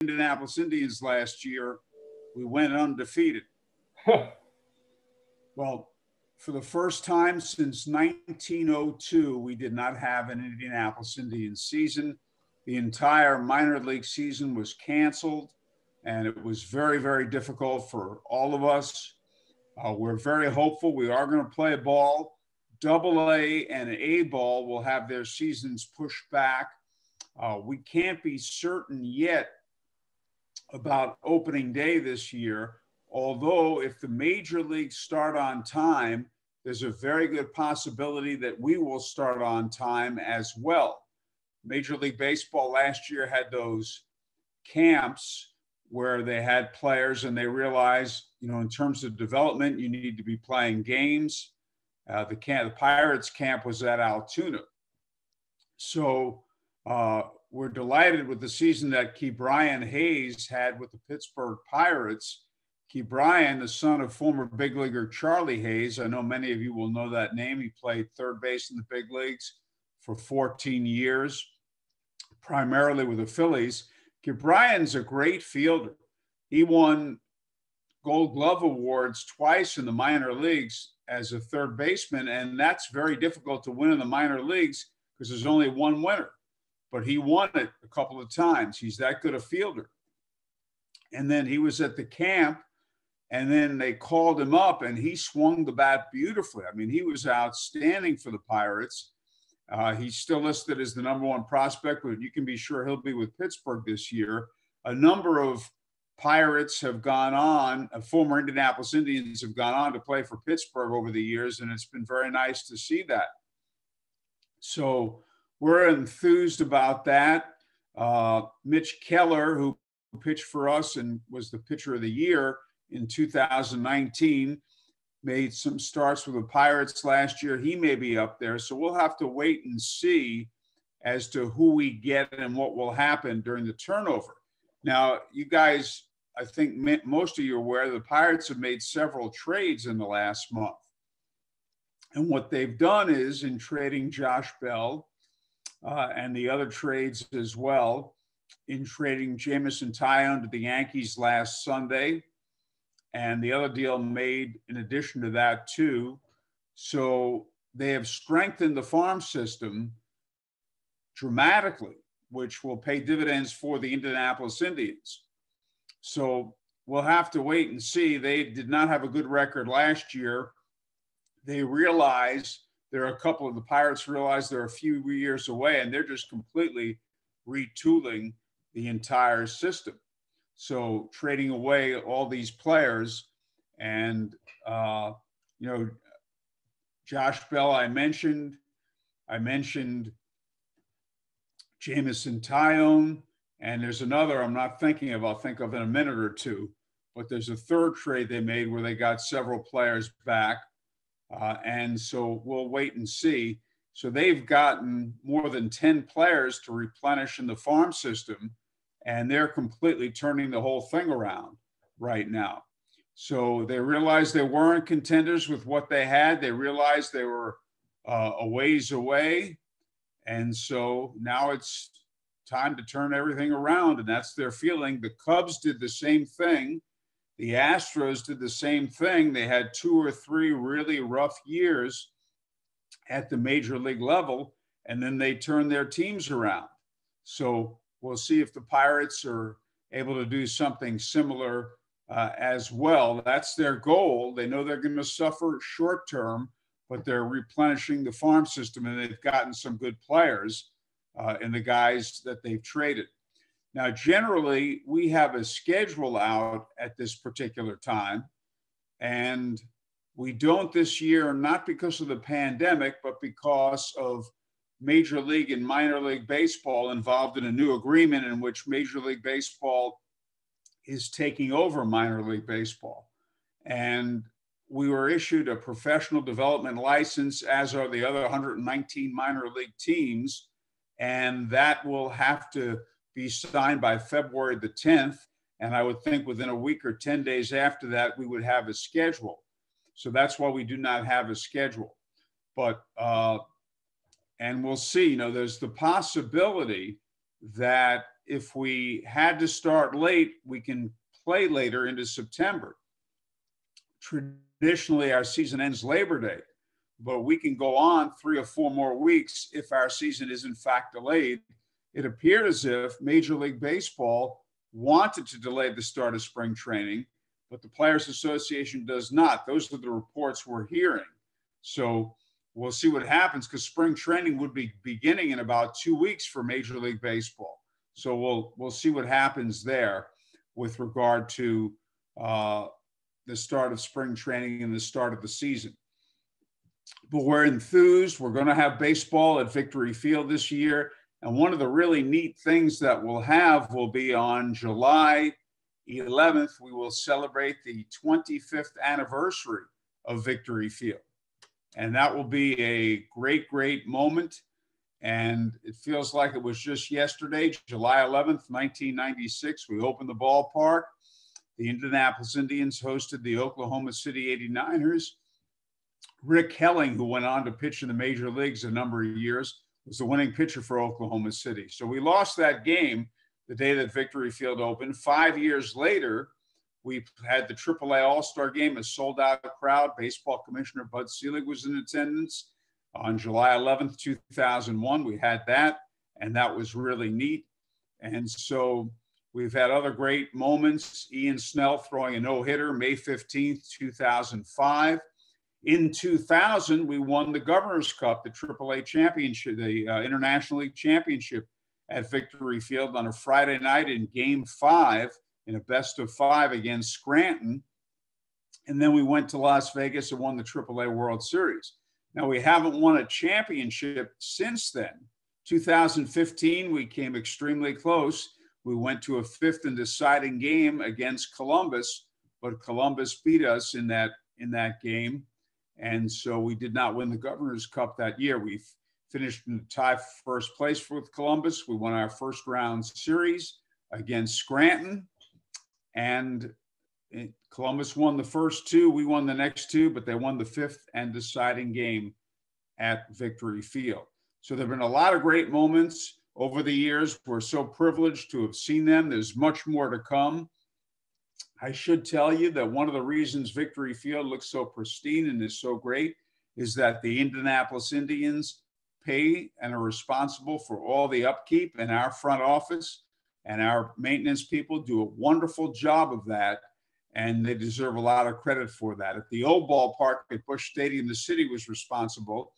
Indianapolis Indians last year, we went undefeated. Well, for the first time since 1902, we did not have an Indianapolis Indians season. The entire minor league season was canceled, and it was very, very difficult for all of us. We're very hopeful. We are going to play ball. AA and A ball will have their seasons pushed back. We can't be certain yet about opening day this year, although if the major leagues start on time, there's a very good possibility that we will start on time as well. Major League Baseball last year had those camps where they had players and they realized, in terms of development, you need to be playing games. The Pirates camp was at Altoona. So we're delighted with the season that Ke'Bryan Hayes had with the Pittsburgh Pirates. Ke'Bryan, the son of former big leaguer Charlie Hayes. I know many of you will know that name. He played third base in the big leagues for 14 years, primarily with the Phillies. Ke'Bryan's a great fielder. He won Gold Glove awards twice in the minor leagues as a third baseman, and that's very difficult to win in the minor leagues because there's only one winner. But he won it a couple of times. He's that good a fielder. And then he was at the camp, and then they called him up, and he swung the bat beautifully. I mean, he was outstanding for the Pirates. He's still listed as the #1 prospect, but you can be sure he'll be with Pittsburgh this year. A number of Pirates have gone on, former Indianapolis Indians have gone on to play for Pittsburgh over the years, and it's been very nice to see that. So we're enthused about that. Mitch Keller, who pitched for us and was the pitcher of the year in 2019, made some starts with the Pirates last year. He may be up there. So we'll have to wait and see as to who we get and what will happen during the turnover. Now, you guys, I think most of you are aware the Pirates have made several trades in the last month. And what they've done is, in trading Josh Bell and the other trades as well, in trading Jameson Taillon to the Yankees last Sunday, and the other deal made in addition to that too. So they have strengthened the farm system dramatically, which will pay dividends for the Indianapolis Indians. So we'll have to wait and see. They did not have a good record last year. They realize the Pirates realize they're a few years away, and they're just completely retooling the entire system. So trading away all these players, and Josh Bell, I mentioned Jameson Taillon, and there's another I'm not thinking of. I'll think of in a minute or two. But there's a third trade they made where they got several players back, and so we'll wait and see. So they've gotten more than 10 players to replenish in the farm system, and they're completely turning the whole thing around right now. So they realized they weren't contenders with what they had. They realized they were a ways away. And so now it's time to turn everything around, and that's their feeling. The Cubs did the same thing. The Astros did the same thing. They had 2 or 3 really rough years at the major league level, and then they turned their teams around. So we'll see if the Pirates are able to do something similar as well. That's their goal. They know they're going to suffer short term, but they're replenishing the farm system, and they've gotten some good players in the guys that they've traded. Now, generally, we have a schedule out at this particular time, and we don't this year, not because of the pandemic, but because of Major League and minor league baseball involved in a new agreement in which Major League Baseball is taking over minor league baseball. And we were issued a professional development license, as are the other 119 minor league teams. And that will have to be signed by February the 10th. And I would think within a week or 10 days after that, we would have a schedule. So that's why we do not have a schedule. But, and we'll see, there's the possibility that if we had to start late, we can play later into September. Traditionally, our season ends Labor Day, but we can go on 3 or 4 more weeks if our season is in fact delayed. It appeared as if Major League Baseball wanted to delay the start of spring training, but the Players Association does not. Those are the reports we're hearing. So we'll see what happens, because spring training would be beginning in about 2 weeks for Major League Baseball. So we'll see what happens there with regard to the start of spring training and the start of the season. But we're enthused. We're going to have baseball at Victory Field this year. And one of the really neat things that we'll have will be on July 11th, we will celebrate the 25th anniversary of Victory Field. And that will be a great, great moment. And it feels like it was just yesterday, July 11th, 1996, we opened the ballpark. The Indianapolis Indians hosted the Oklahoma City 89ers. Rick Helling, who went on to pitch in the major leagues a number of years, was the winning pitcher for Oklahoma City. So we lost that game the day that Victory Field opened. 5 years later, we had the AAA All-Star Game, a sold-out crowd. Baseball Commissioner Bud Selig was in attendance. On July 11th, 2001, we had that, and that was really neat. And so we've had other great moments. Ian Snell throwing a no-hitter, May 15th, 2005. In 2000, we won the Governor's Cup, the AAA championship, the International League Championship at Victory Field on a Friday night in Game 5 in a best-of-5 against Scranton. And then we went to Las Vegas and won the AAA World Series. Now, we haven't won a championship since then. 2015, we came extremely close. We went to a 5th and deciding game against Columbus, but Columbus beat us in that game. And so we did not win the Governor's Cup that year. We finished in tie first place with Columbus. We won our first round series against Scranton. And Columbus won the first 2. We won the next 2, but they won the 5th and deciding game at Victory Field. So there have been a lot of great moments over the years. We're so privileged to have seen them. There's much more to come. I should tell you that one of the reasons Victory Field looks so pristine and is so great is that the Indianapolis Indians pay and are responsible for all the upkeep, and our front office and our maintenance people do a wonderful job of that, and they deserve a lot of credit for that. At the old ballpark at Busch Stadium, the city was responsible,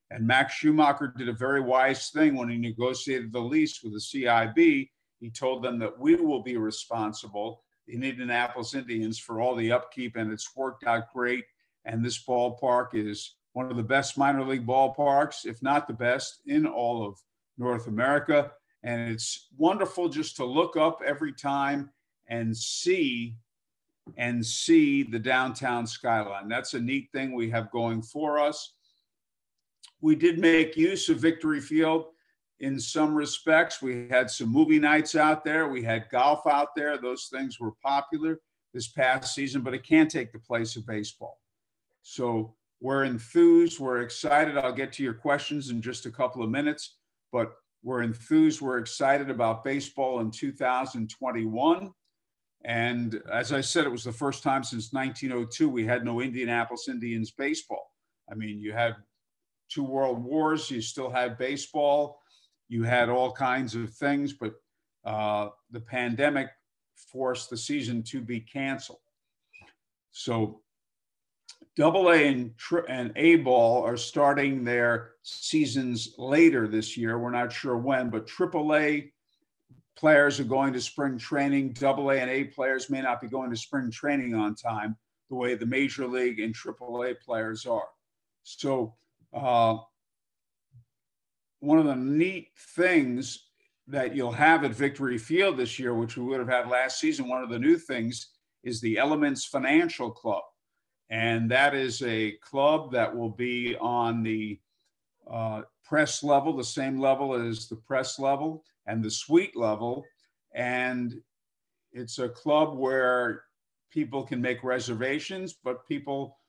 and Max Schumacher did a very wise thing when he negotiated the lease with the CIB. He told them that we will be responsible, the Indianapolis Indians, for all the upkeep, and it's worked out great. And this ballpark is one of the best minor league ballparks, if not the best, in all of North America. And it's wonderful just to look up every time and see the downtown skyline. That's a neat thing we have going for us. We did make use of Victory Field in some respects. We had some movie nights out there. We had golf out there. Those things were popular this past season, but it can't take the place of baseball. So we're enthused. We're excited. I'll get to your questions in just a couple of minutes, but we're enthused. We're excited about baseball in 2021. And as I said, it was the first time since 1902 we had no Indianapolis Indians baseball. I mean, you had 2 world wars, you still had baseball, you had all kinds of things, but the pandemic forced the season to be canceled. So AA and A ball are starting their seasons later this year. We're not sure when, but AAA players are going to spring training. AA and A players may not be going to spring training on time the way the Major League and AAA players are. So one of the neat things that you'll have at Victory Field this year, which we would have had last season, one of the new things is the Elements Financial Club. And that is a club that will be on the press level, the same level as the press level and the suite level. And it's a club where people can make reservations, but people,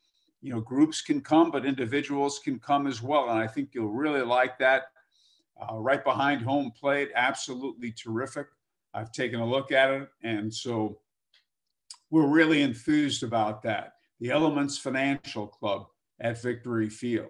groups can come, but individuals can come as well. And I think you'll really like that. Right behind home plate, absolutely terrific. I've taken a look at it, and so we're really enthused about that. The Elements Financial Club at Victory Field.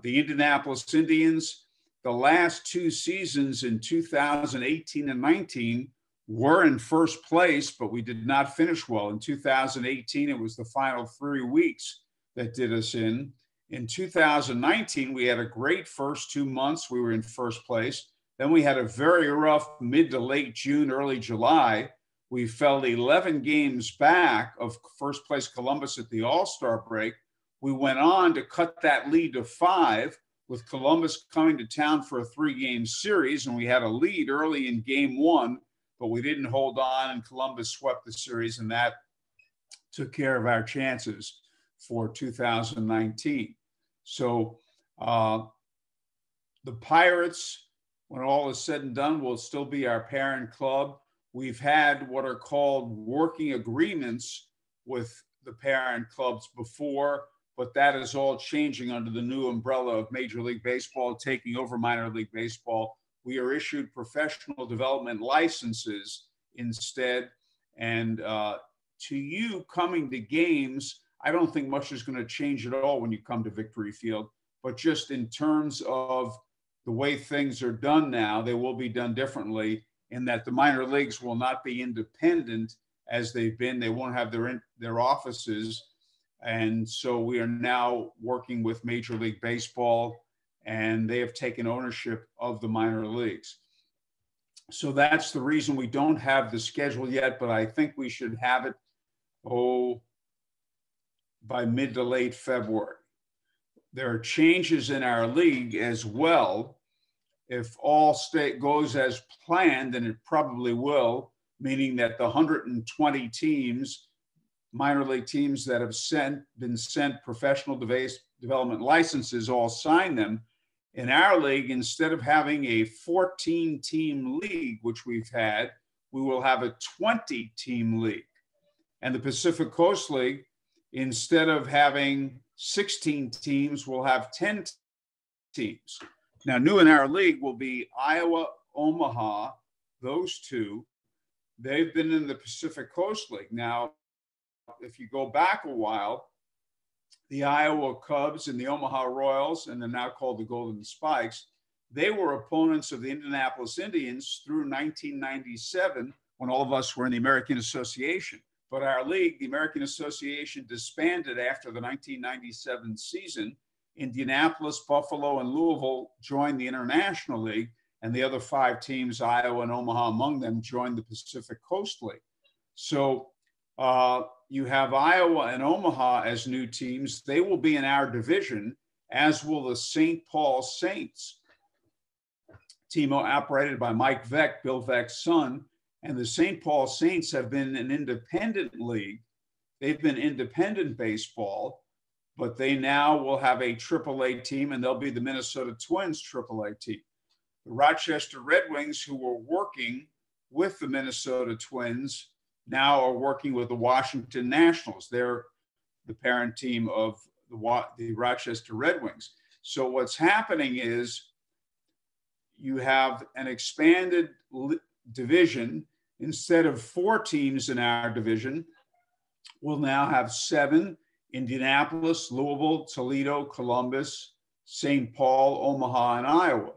The Indianapolis Indians, the last two seasons in 2018 and 19 were in first place, but we did not finish well. In 2018, it was the final 3 weeks that did us in. In 2019, we had a great first 2 months. We were in first place. Then we had a very rough mid to late June, early July. We fell 11 games back of first place Columbus at the All-Star break. We went on to cut that lead to 5, with Columbus coming to town for a 3-game series. And we had a lead early in game 1, but we didn't hold on, and Columbus swept the series, and that took care of our chances for 2019. So the Pirates, when all is said and done, will still be our parent club. We've had what are called working agreements with the parent clubs before, but that is all changing under the new umbrella of Major League Baseball taking over minor league baseball. We are issued professional development licenses instead. And to you coming to games, I don't think much is going to change at all when you come to Victory Field, but just in terms of the way things are done now, they will be done differently in that the minor leagues will not be independent as they've been. They won't have their offices. And so we are now working with Major League Baseball, and they have taken ownership of the minor leagues. So that's the reason we don't have the schedule yet, but I think we should have it, by mid to late February. There are changes in our league as well. If all goes as planned, and it probably will, meaning that the 120 teams, minor league teams that have been sent professional development licenses, all sign them. In our league, instead of having a 14-team league, which we've had, we will have a 20-team league. And the Pacific Coast League, instead of having 16 teams, will have 10 teams. Now, new in our league will be Iowa, Omaha, those two. They've been in the Pacific Coast League. Now, if you go back a while, the Iowa Cubs and the Omaha Royals, and they're now called the Golden Spikes, they were opponents of the Indianapolis Indians through 1997, when all of us were in the American Association. But our league, the American Association, disbanded after the 1997 season. Indianapolis, Buffalo, and Louisville joined the International League, and the other 5 teams, Iowa and Omaha among them, joined the Pacific Coast League. So you have Iowa and Omaha as new teams. They will be in our division, as will the St. Paul Saints, team operated by Mike Veck, Bill Veck's son. And the St. Paul Saints have been an independent league. They've been independent baseball, but they now will have a AAA team, and they'll be the Minnesota Twins AAA team. The Rochester Red Wings, who were working with the Minnesota Twins, now are working with the Washington Nationals. They're the parent team of the Rochester Red Wings. So what's happening is you have an expanded division. Instead of 4 teams in our division, we'll now have 7: Indianapolis, Louisville, Toledo, Columbus, St. Paul, Omaha, and Iowa.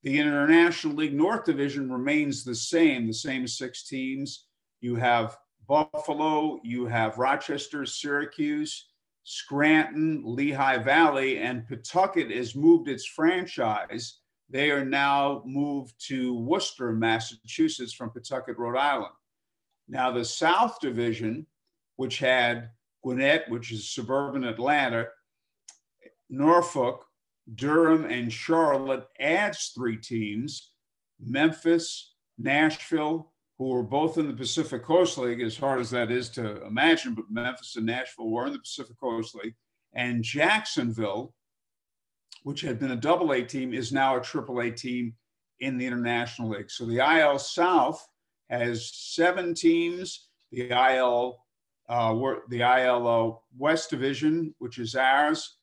The International League North Division remains the same 6 teams. You have Buffalo, you have Rochester, Syracuse, Scranton, Lehigh Valley, and Pawtucket has moved its franchise. They are now moved to Worcester, Massachusetts from Pawtucket, Rhode Island. Now the South Division, which had Gwinnett, which is suburban Atlanta, Norfolk, Durham, and Charlotte, adds 3 teams: Memphis, Nashville, who were both in the Pacific Coast League, as hard as that is to imagine, but Memphis and Nashville were in the Pacific Coast League, and Jacksonville, which had been a AA team, is now a AAA team in the International League. So the IL South has 7 teams. The IL West Division, which is ours,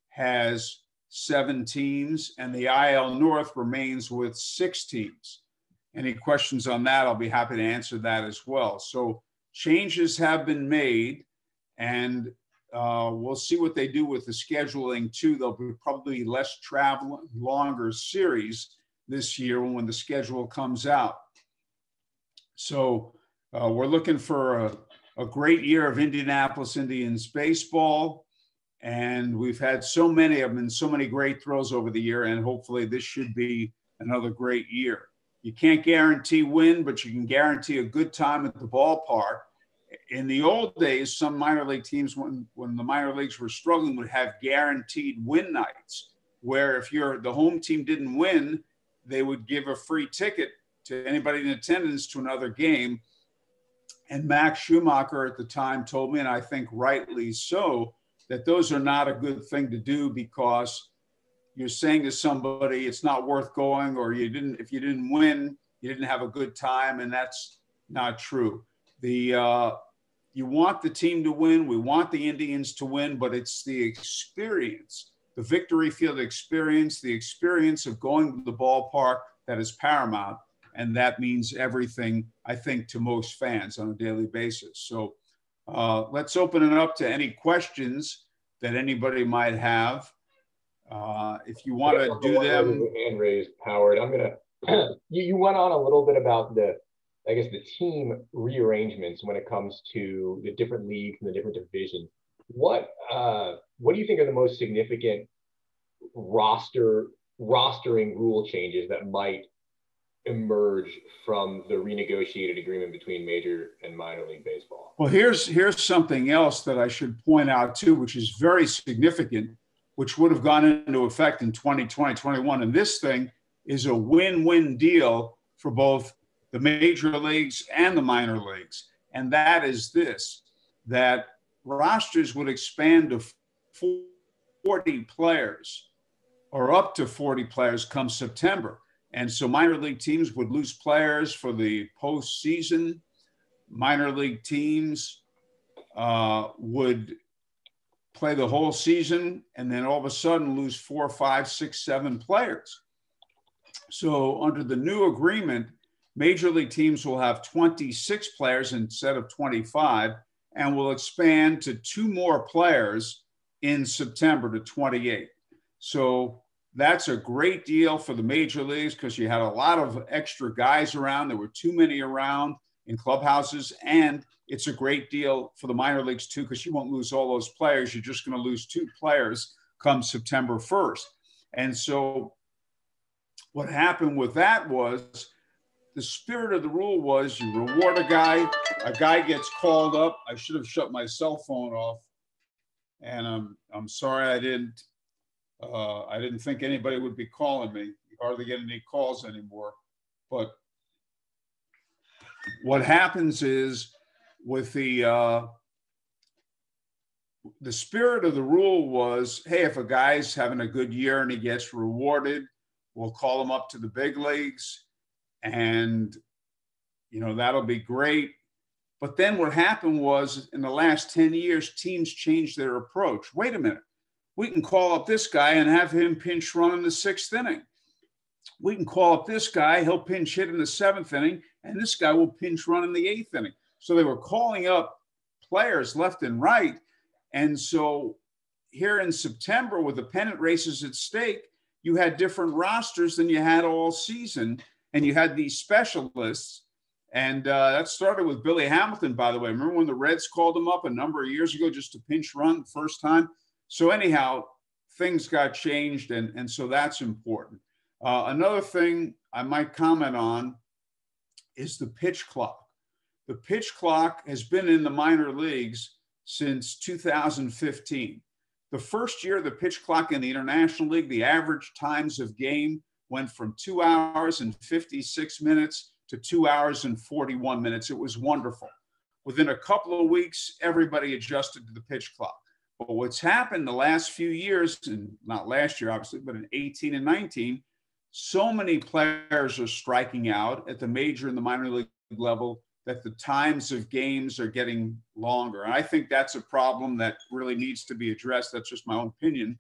has 7 teams, and the IL North remains with 6 teams. any questions on that, I'll be happy to answer that as well. So changes have been made, and we'll see what they do with the scheduling too. There'll be probably less travel, longer series this year when the schedule comes out. So we're looking for a great year of Indianapolis Indians baseball. And we've had so many of them and so many great throws over the year. And hopefully this should be another great year. You can't guarantee win, but you can guarantee a good time at the ballpark. In the old days, some minor league teams, when the minor leagues were struggling, would have guaranteed win nights, where if the home team didn't win, they would give a free ticket to anybody in attendance to another game. And Max Schumacher at the time told me, and I think rightly so, that those are not a good thing to do, because you're saying to somebody it's not worth going, or if you didn't win, you didn't have a good time, and that's not true. You want the team to win. We want the Indians to win, but it's the experience, the victory field experience, the experience of going to the ballpark that is paramount. And that means everything, I think, to most fans on a daily basis. So let's open it up to any questions that anybody might have. If you want to do them. Hand raised, Howard. I'm going to, you went on a little bit about the team rearrangements when it comes to the different leagues and the different divisions. What do you think are the most significant rostering rule changes that might emerge from the renegotiated agreement between major and minor league baseball? Well, here's something else that I should point out too, which is very significant, which would have gone into effect in 2021. And this thing is a win-win deal for both the major leagues and the minor leagues. And that is this, that rosters would expand to 40 players, or up to 40 players come September. And so minor league teams would lose players for the postseason. Minor league teams would play the whole season, and then all of a sudden lose 4, 5, 6, 7 players. So under the new agreement, major league teams will have 26 players instead of 25, and will expand to 2 more players in September to 28. So that's a great deal for the major leagues, because you had a lot of extra guys around. There were too many around in clubhouses, and it's a great deal for the minor leagues too, because you won't lose all those players. You're just going to lose 2 players come September 1st. And so what happened with that was, the spirit of the rule was you reward a guy gets called up. I should have shut my cell phone off, and I'm sorry I didn't think anybody would be calling me. You hardly get any calls anymore. But what happens is, with the spirit of the rule was, hey, if a guy's having a good year and he gets rewarded, we'll call him up to the big leagues, and that'll be great. But then what happened was, in the last 10 years, teams changed their approach. Wait a minute. We can call up this guy and have him pinch run in the 6th inning. We can call up this guy, he'll pinch hit in the 7th inning, and this guy will pinch run in the 8th inning. So they were calling up players left and right. And so here in September, with the pennant races at stake, you had different rosters than you had all season, and you had these specialists. And that started with Billy Hamilton, by the way. Remember when the Reds called him up a number of years ago just to pinch run the first time? So anyhow, things got changed, and so that's important. Another thing I might comment on is the pitch clock. The pitch clock has been in the minor leagues since 2015. The first year of the pitch clock in the International League, the average times of game went from 2 hours and 56 minutes to 2 hours and 41 minutes. It was wonderful. Within a couple of weeks, everybody adjusted to the pitch clock. But what's happened the last few years, and not last year, obviously, but in 18 and 19, so many players are striking out at the major and the minor league level that the times of games are getting longer. And I think that's a problem that really needs to be addressed. That's just my own opinion,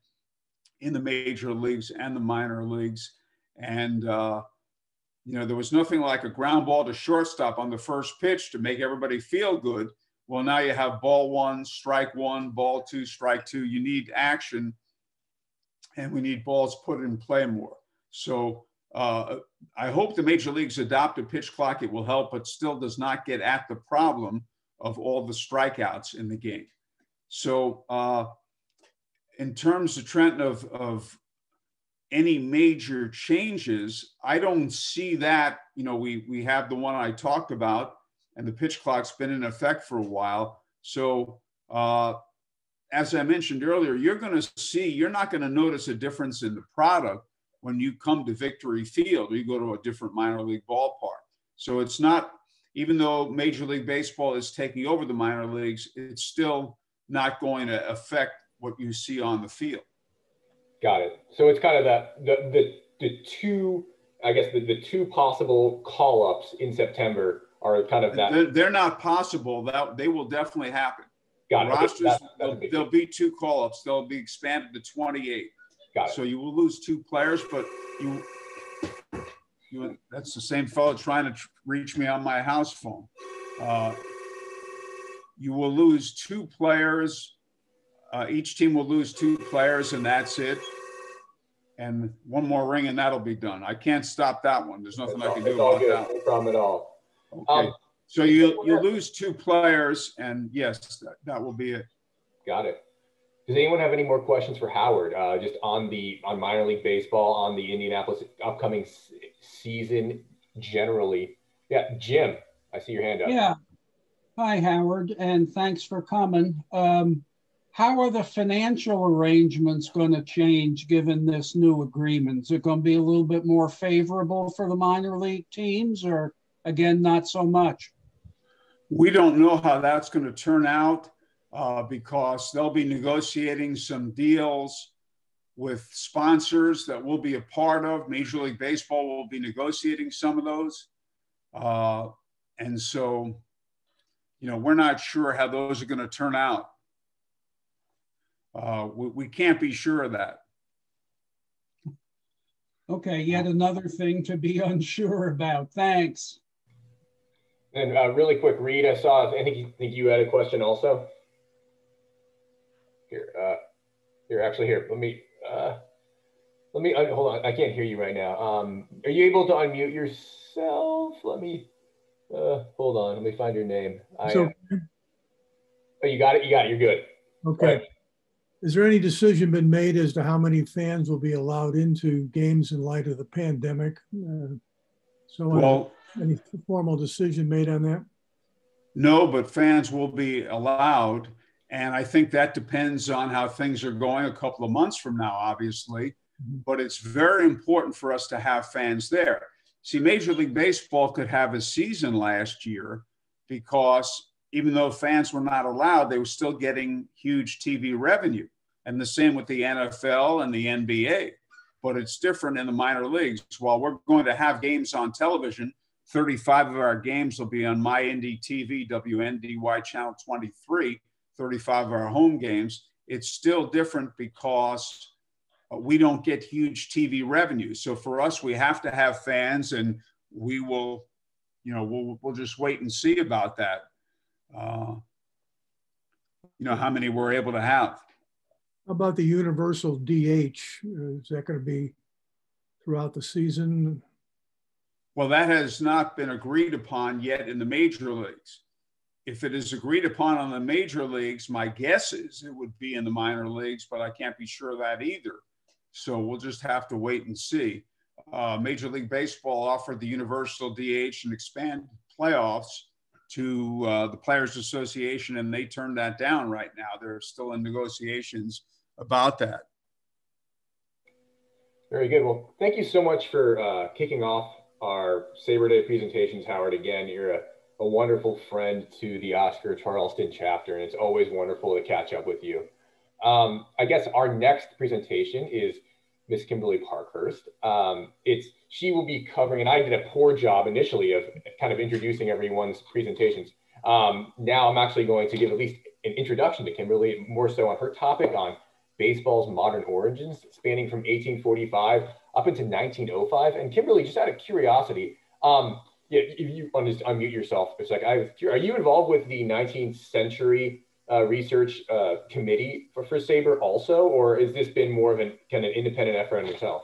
in the major leagues and the minor leagues. And there was nothing like a ground ball to shortstop on the first pitch to make everybody feel good. Well, now you have ball one, strike one, ball two, strike two. You need action, and we need balls put in play more. So I hope the major leagues adopt a pitch clock. It will help, but still does not get at the problem of all the strikeouts in the game. So in terms of Trenton of any major changes, I don't see that. We have the one I talked about, and the pitch clock's been in effect for a while. So as I mentioned earlier, you're not going to notice a difference in the product when you come to Victory Field or you go to a different minor league ballpark. So it's not, even though Major League Baseball is taking over the minor leagues, it's still not going to affect what you see on the field. Got it. So it's kind of the two, I guess the two possible call-ups in September are kind of that. They're not possible. That they will definitely happen. Got it. Rosters, there'll be two call-ups. They'll be expanded to 28. Got it. So you will lose two players, but that's the same fellow trying to reach me on my house phone. You will lose two players. Each team will lose two players, and that's it. And one more ring, and that'll be done. I can't stop that one. There's nothing I can do about that. No problem at all. Okay. So you lose two players, and yes, that will be it. Got it. Does anyone have any more questions for Howard? Just on minor league baseball, on the Indianapolis upcoming season generally? Yeah, Jim, I see your hand up. Yeah. Hi, Howard, and thanks for coming. How are the financial arrangements going to change given this new agreement? Is it going to be a little bit more favorable for the minor league teams, or again, not so much? We don't know how that's going to turn out because they'll be negotiating some deals with sponsors that we'll be a part of. Major League Baseball will be negotiating some of those. And so, we're not sure how those are going to turn out. We can't be sure of that. Okay, yet another thing to be unsure about. Thanks. And really quick, Reed, I think you had a question also. Here, actually, here. Let me hold on. I can't hear you right now. Are you able to unmute yourself? Let me hold on. Let me find your name. Oh, you got it. You're good. Okay. Right. Is there any decision been made as to how many fans will be allowed into games in light of the pandemic? Any formal decision made on that? No, but fans will be allowed. And I think that depends on how things are going a couple of months from now, obviously. Mm-hmm. But it's very important for us to have fans there. See, Major League Baseball could have a season last year because even though fans were not allowed, they were still getting huge TV revenue. And the same with the NFL and the NBA. But it's different in the minor leagues. While we're going to have games on television, 35 of our games will be on My Indy TV, WNDY Channel 23, 35 of our home games. It's still different because we don't get huge TV revenue. So for us, we have to have fans, and we will, we'll just wait and see about that. How many we're able to have. How about the universal DH? Is that going to be throughout the season? Well, that has not been agreed upon yet in the major leagues. If it is agreed upon on the major leagues, my guess is it would be in the minor leagues, but I can't be sure of that either. So we'll just have to wait and see. Major League Baseball offered the universal DH and expand playoffs to the Players Association, and they turned that down right now. They're still in negotiations about that. Very good. Well, thank you so much for kicking off our SABR Day presentations, Howard. Again, you're a wonderful friend to the Oscar Charleston chapter, and it's always wonderful to catch up with you. I guess our next presentation is Miss Kimberly Parkhurst. She will be covering, and I did a poor job initially of kind of introducing everyone's presentations. Now I'm actually going to give at least an introduction to Kimberly, more so on her topic on baseball's modern origins, spanning from 1845 up into 1905. And Kimberly, just out of curiosity, yeah, if you want to just unmute yourself for a second, are you involved with the 19th century research committee for SABR also, or has this been more of an kind of independent effort on yourself?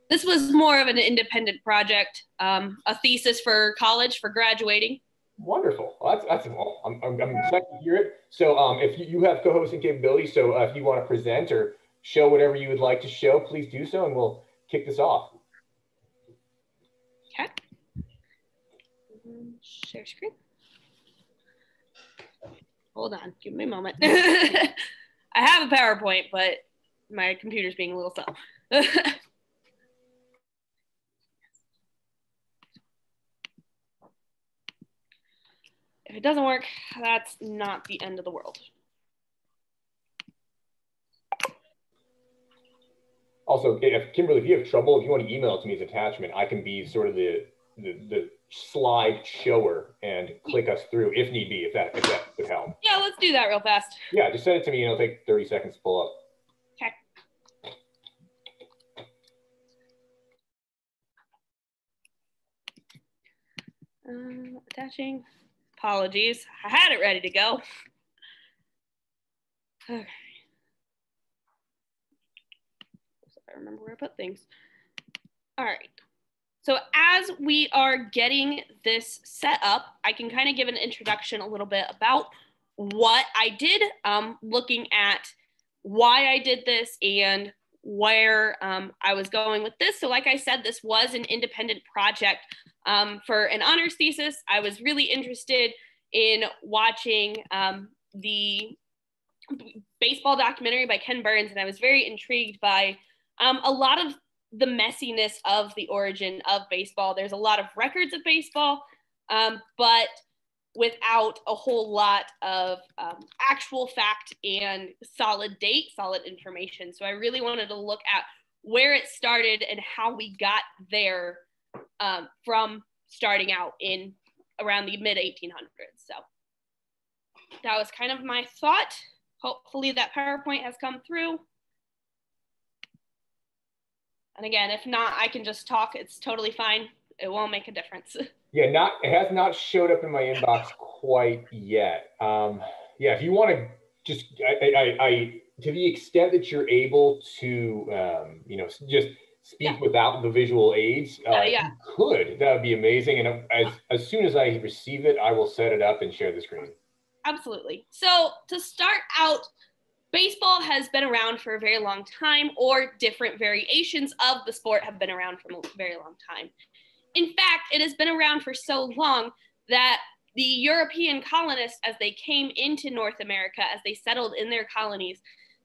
This was more of an independent project, a thesis for college for graduating. Wonderful. Well, that's well, I'm excited to hear it. So if you have co-hosting capabilities, so if you want to present or show whatever you would like to show, please do so, and we'll kick this off. Okay. Share screen. Hold on, give me a moment. I have a PowerPoint, but my computer's being a little slow. If it doesn't work, that's not the end of the world. Also, Kimberly, if you have trouble, if you want to email it to me as attachment, I can be sort of the slide shower and click us through if need be, if that would help. Yeah, let's do that real fast. Yeah, just send it to me and it'll take 30 seconds to pull up. Okay. Attaching. Apologies. I had it ready to go. Okay. I remember where I put things. All right. So as we are getting this set up, I can kind of give an introduction a little bit about what I did, looking at why I did this and where I was going with this. So like I said, this was an independent project for an honors thesis. I was really interested in watching the baseball documentary by Ken Burns, and I was very intrigued by a lot of the messiness of the origin of baseball. There's a lot of records of baseball, but without a whole lot of actual fact and solid date, solid information. So I really wanted to look at where it started and how we got there from starting out in around the mid 1800s. So that was kind of my thought. Hopefully that PowerPoint has come through. And again, if not, I can just talk. It's totally fine. It won't make a difference. Yeah, it has not showed up in my inbox quite yet. Yeah, if you want to just, I to the extent that you're able to, you know, just speak without the visual aids, you could. That would be amazing. And as soon as I receive it, I will set it up and share the screen. Absolutely. So to start out, baseball has been around for a very long time, or different variations of the sport have been around for a very long time. In fact, it has been around for so long that the European colonists, as they came into North America, as they settled in their colonies,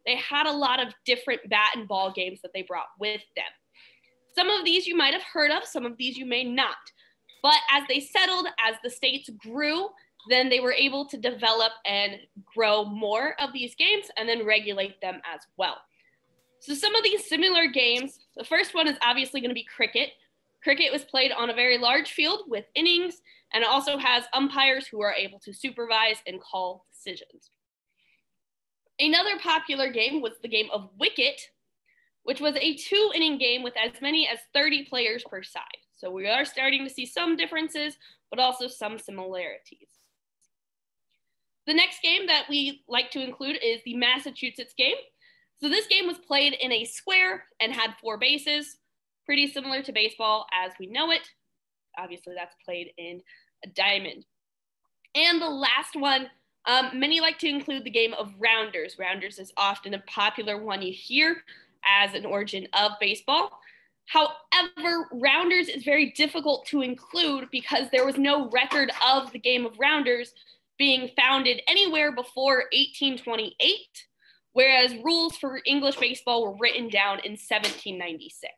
they had a lot of different bat and ball games that they brought with them. Some of these you might have heard of, some of these you may not. But as they settled, as the states grew, then they were able to develop and grow more of these games and then regulate them as well. So some of these similar games, the first one is obviously going to be cricket. Cricket was played on a very large field with innings, and it also has umpires who are able to supervise and call decisions. Another popular game was the game of wicket, which was a 2-inning game with as many as 30 players per side. So we are starting to see some differences, but also some similarities. The next game that we like to include is the Massachusetts game. So this game was played in a square and had 4 bases, pretty similar to baseball as we know it. Obviously that's played in a diamond. And the last one, many like to include the game of rounders. Rounders is often a popular one you hear as an origin of baseball. However, rounders is very difficult to include because there was no record of the game of rounders being founded anywhere before 1828, whereas rules for English baseball were written down in 1796.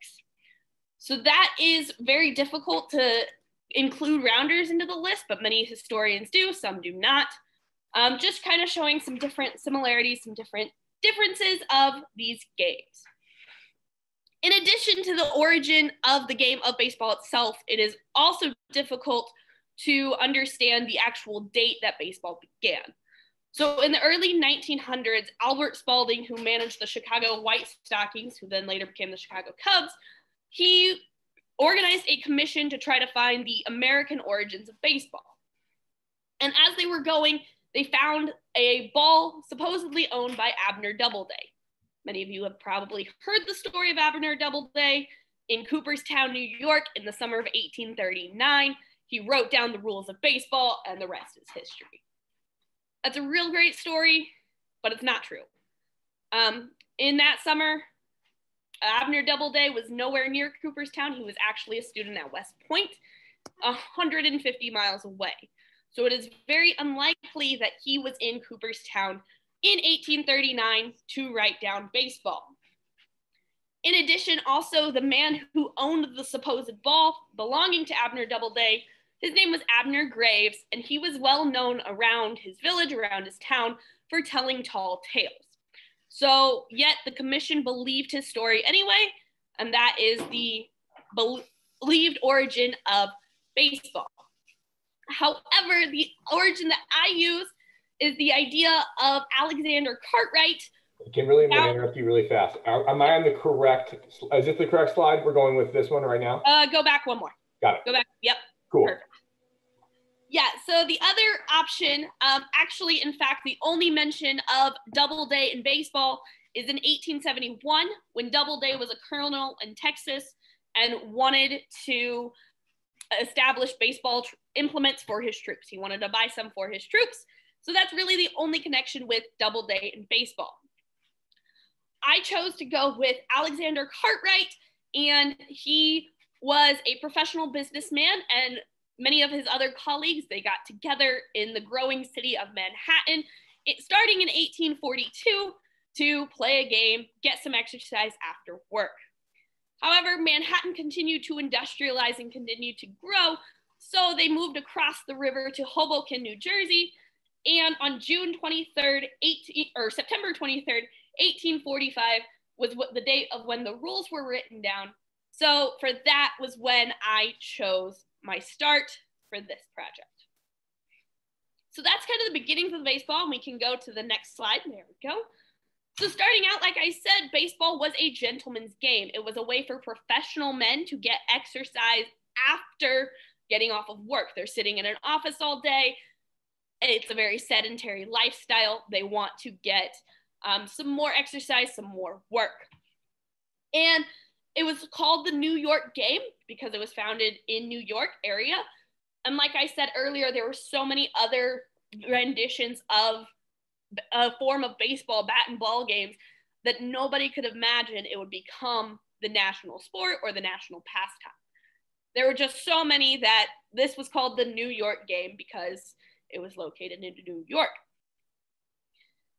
So that is very difficult to include rounders into the list, but many historians do, some do not. Just kind of showing some different similarities, some different differences of these games. In addition to the origin of the game of baseball itself, it is also difficult to understand the actual date that baseball began. So in the early 1900s, Albert Spalding, who managed the Chicago White Stockings, who then later became the Chicago Cubs, he organized a commission to try to find the American origins of baseball. And as they were going, they found a ball supposedly owned by Abner Doubleday. Many of you have probably heard the story of Abner Doubleday. In Cooperstown, New York, in the summer of 1839, he wrote down the rules of baseball, and the rest is history. That's a real great story, but it's not true. In that summer, Abner Doubleday was nowhere near Cooperstown. He was actually a student at West Point, 150 miles away. So it is very unlikely that he was in Cooperstown in 1839 to write down baseball. In addition, also the man who owned the supposed ball belonging to Abner Doubleday, his name was Abner Graves, and he was well known around his village, around his town, for telling tall tales. So yet the commission believed his story anyway, and that is the believed origin of baseball. However, the origin that I use is the idea of Alexander Cartwright. Kimberly, I'm going to interrupt you really fast. Am I on the correct, is this the correct slide? We're going with this one right now? Go back one more. Got it. Go back, yep. Cool. Perfect. Yeah, so the other option, actually, in fact, the only mention of Doubleday in baseball is in 1871, when Doubleday was a colonel in Texas and wanted to establish baseball implements for his troops. He wanted to buy some for his troops. So that's really the only connection with Doubleday in baseball. I chose to go with Alexander Cartwright, and he was a professional businessman, and many of his other colleagues, they got together in the growing city of Manhattan, starting in 1842 to play a game, get some exercise after work. However, Manhattan continued to industrialize and continued to grow, so they moved across the river to Hoboken, New Jersey, and on September 23rd, 1845 was the date of when the rules were written down. So for that was when I chose my start for this project. So that's kind of the beginnings of baseball, and we can go to the next slide. There we go. So starting out, like I said, baseball was a gentleman's game. It was a way for professional men to get exercise after getting off of work. They're sitting in an office all day. It's a very sedentary lifestyle. They want to get some more exercise, some more work. And it was called the New York game because it was founded in New York area. And like I said earlier, there were so many other renditions of a form of baseball, bat and ball games, that nobody could imagine it would become the national sport or the national pastime. There were just so many that this was called the New York game because it was located in New York.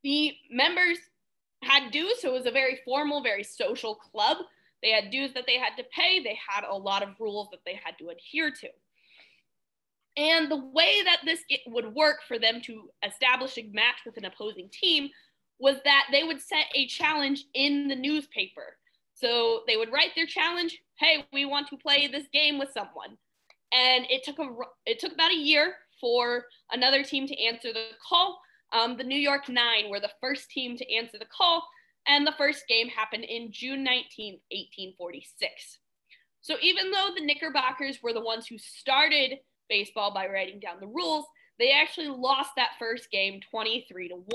The members had dues, so it was a very formal, very social club. They had dues that they had to pay. They had a lot of rules that they had to adhere to. And the way that this would work for them to establish a match with an opposing team was that they would set a challenge in the newspaper. So they would write their challenge, hey, we want to play this game with someone. And it took about a year for another team to answer the call. The New York Nine were the first team to answer the call, and the first game happened in June 19, 1846. So even though the Knickerbockers were the ones who started baseball by writing down the rules, they actually lost that first game 23-1.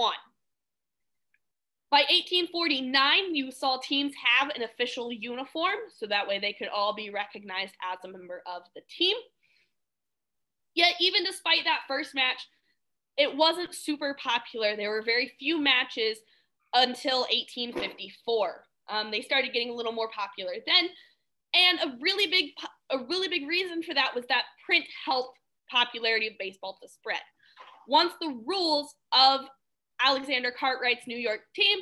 By 1849, you saw teams have an official uniform, so that way they could all be recognized as a member of the team. Yet even despite that first match, it wasn't super popular. There were very few matches until 1854. They started getting a little more popular then. And a really big reason for that was that print helped popularity of baseball to spread. Once the rules of Alexander Cartwright's New York team,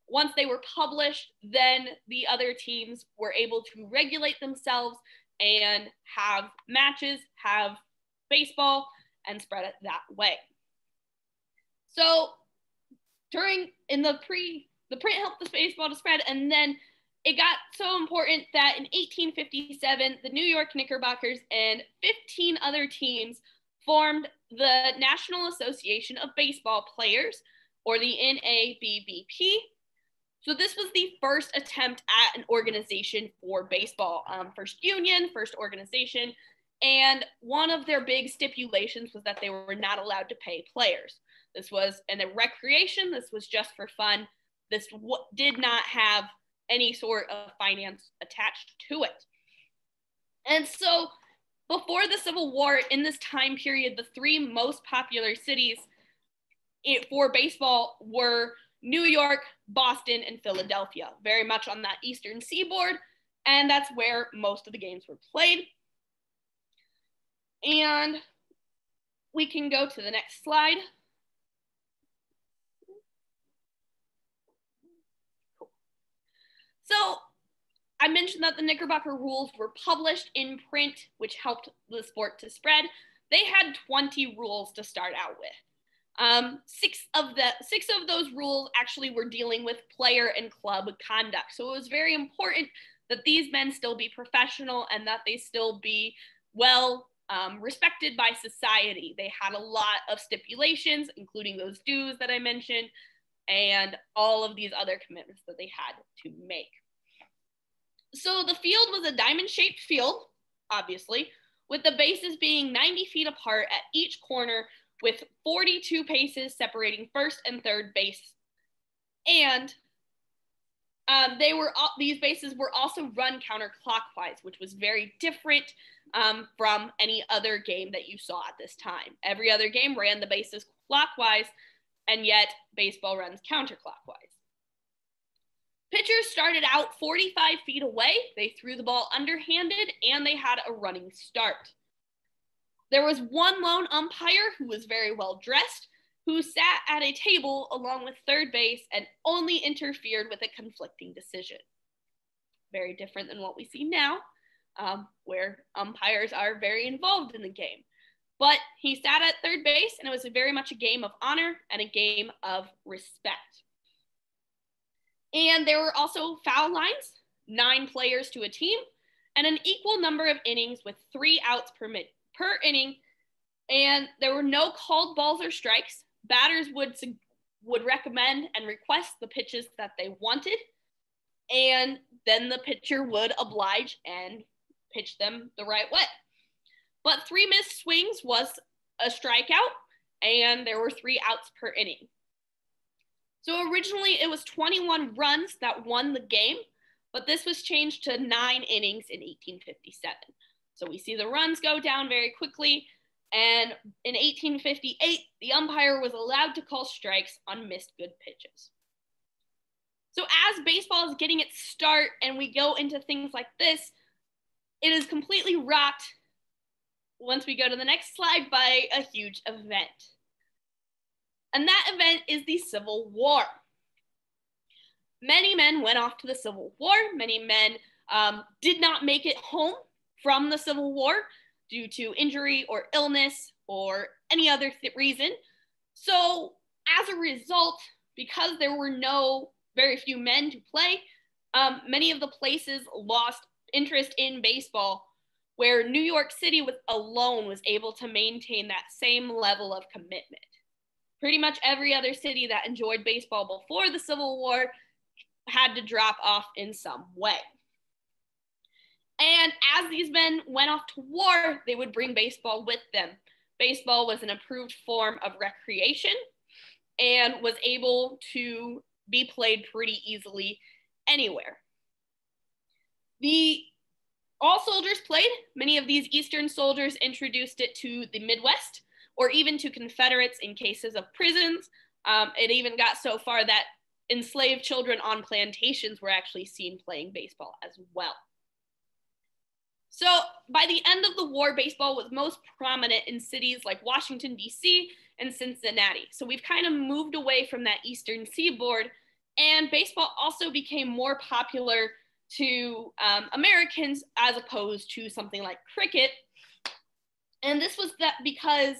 once they were published, then the other teams were able to regulate themselves and have matches, have baseball, and spread it that way. So the print helped the baseball to spread, and then it got so important that in 1857, the New York Knickerbockers and 15 other teams formed the National Association of Baseball Players, or the NABBP, So this was the first attempt at an organization for baseball, first union, first organization. And one of their big stipulations was that they were not allowed to pay players. This was a recreation. This was just for fun. This did not have any sort of finance attached to it. And so before the Civil War, in this time period, the three most popular cities for baseball were New York, Boston, and Philadelphia, very much on that eastern seaboard. And that's where most of the games were played. And we can go to the next slide. Cool. So I mentioned that the Knickerbocker rules were published in print, which helped the sport to spread. They had 20 rules to start out with. Six of those rules actually were dealing with player and club conduct. So it was very important that these men still be professional and that they still be well respected by society. They had a lot of stipulations, including those dues that I mentioned, and all of these other commitments that they had to make. So the field was a diamond-shaped field, obviously, with the bases being 90 feet apart at each corner, with 42 paces separating first and third base. And these bases were also run counterclockwise, which was very different from any other game that you saw at this time. Every other game ran the bases clockwise, and yet baseball runs counterclockwise. Pitchers started out 45 feet away. They threw the ball underhanded, and they had a running start. There was one lone umpire who was very well dressed, who sat at a table along with third base and only interfered with a conflicting decision. Very different than what we see now, where umpires are very involved in the game. But he sat at third base, and it was very much a game of honor and a game of respect. And there were also foul lines, 9 players to a team, and an equal number of innings with 3 outs per inning. And there were no called balls or strikes. Batters would recommend and request the pitches that they wanted, and then the pitcher would oblige and pitch them the right way. But 3 missed swings was a strikeout, and there were 3 outs per inning. So originally it was 21 runs that won the game, but this was changed to 9 innings in 1857. So we see the runs go down very quickly. And in 1858, the umpire was allowed to call strikes on missed good pitches. So as baseball is getting its start and we go into things like this, it is completely rocked, once we go to the next slide, by a huge event. And that event is the Civil War. Many men went off to the Civil War. Many men did not make it home from the Civil War due to injury or illness or any other reason. So as a result, because there were very few men to play, many of the places lost interest in baseball, where New York City alone was able to maintain that same level of commitment. Pretty much every other city that enjoyed baseball before the Civil War had to drop off in some way. And as these men went off to war, they would bring baseball with them. Baseball was an approved form of recreation and was able to be played pretty easily anywhere. All soldiers played. Many of these Eastern soldiers introduced it to the Midwest, or even to Confederates in cases of prisons. It even got so far that enslaved children on plantations were actually seen playing baseball as well. So by the end of the war, baseball was most prominent in cities like Washington, D.C. and Cincinnati. So we've kind of moved away from that Eastern seaboard, and baseball also became more popular to Americans as opposed to something like cricket. And this was because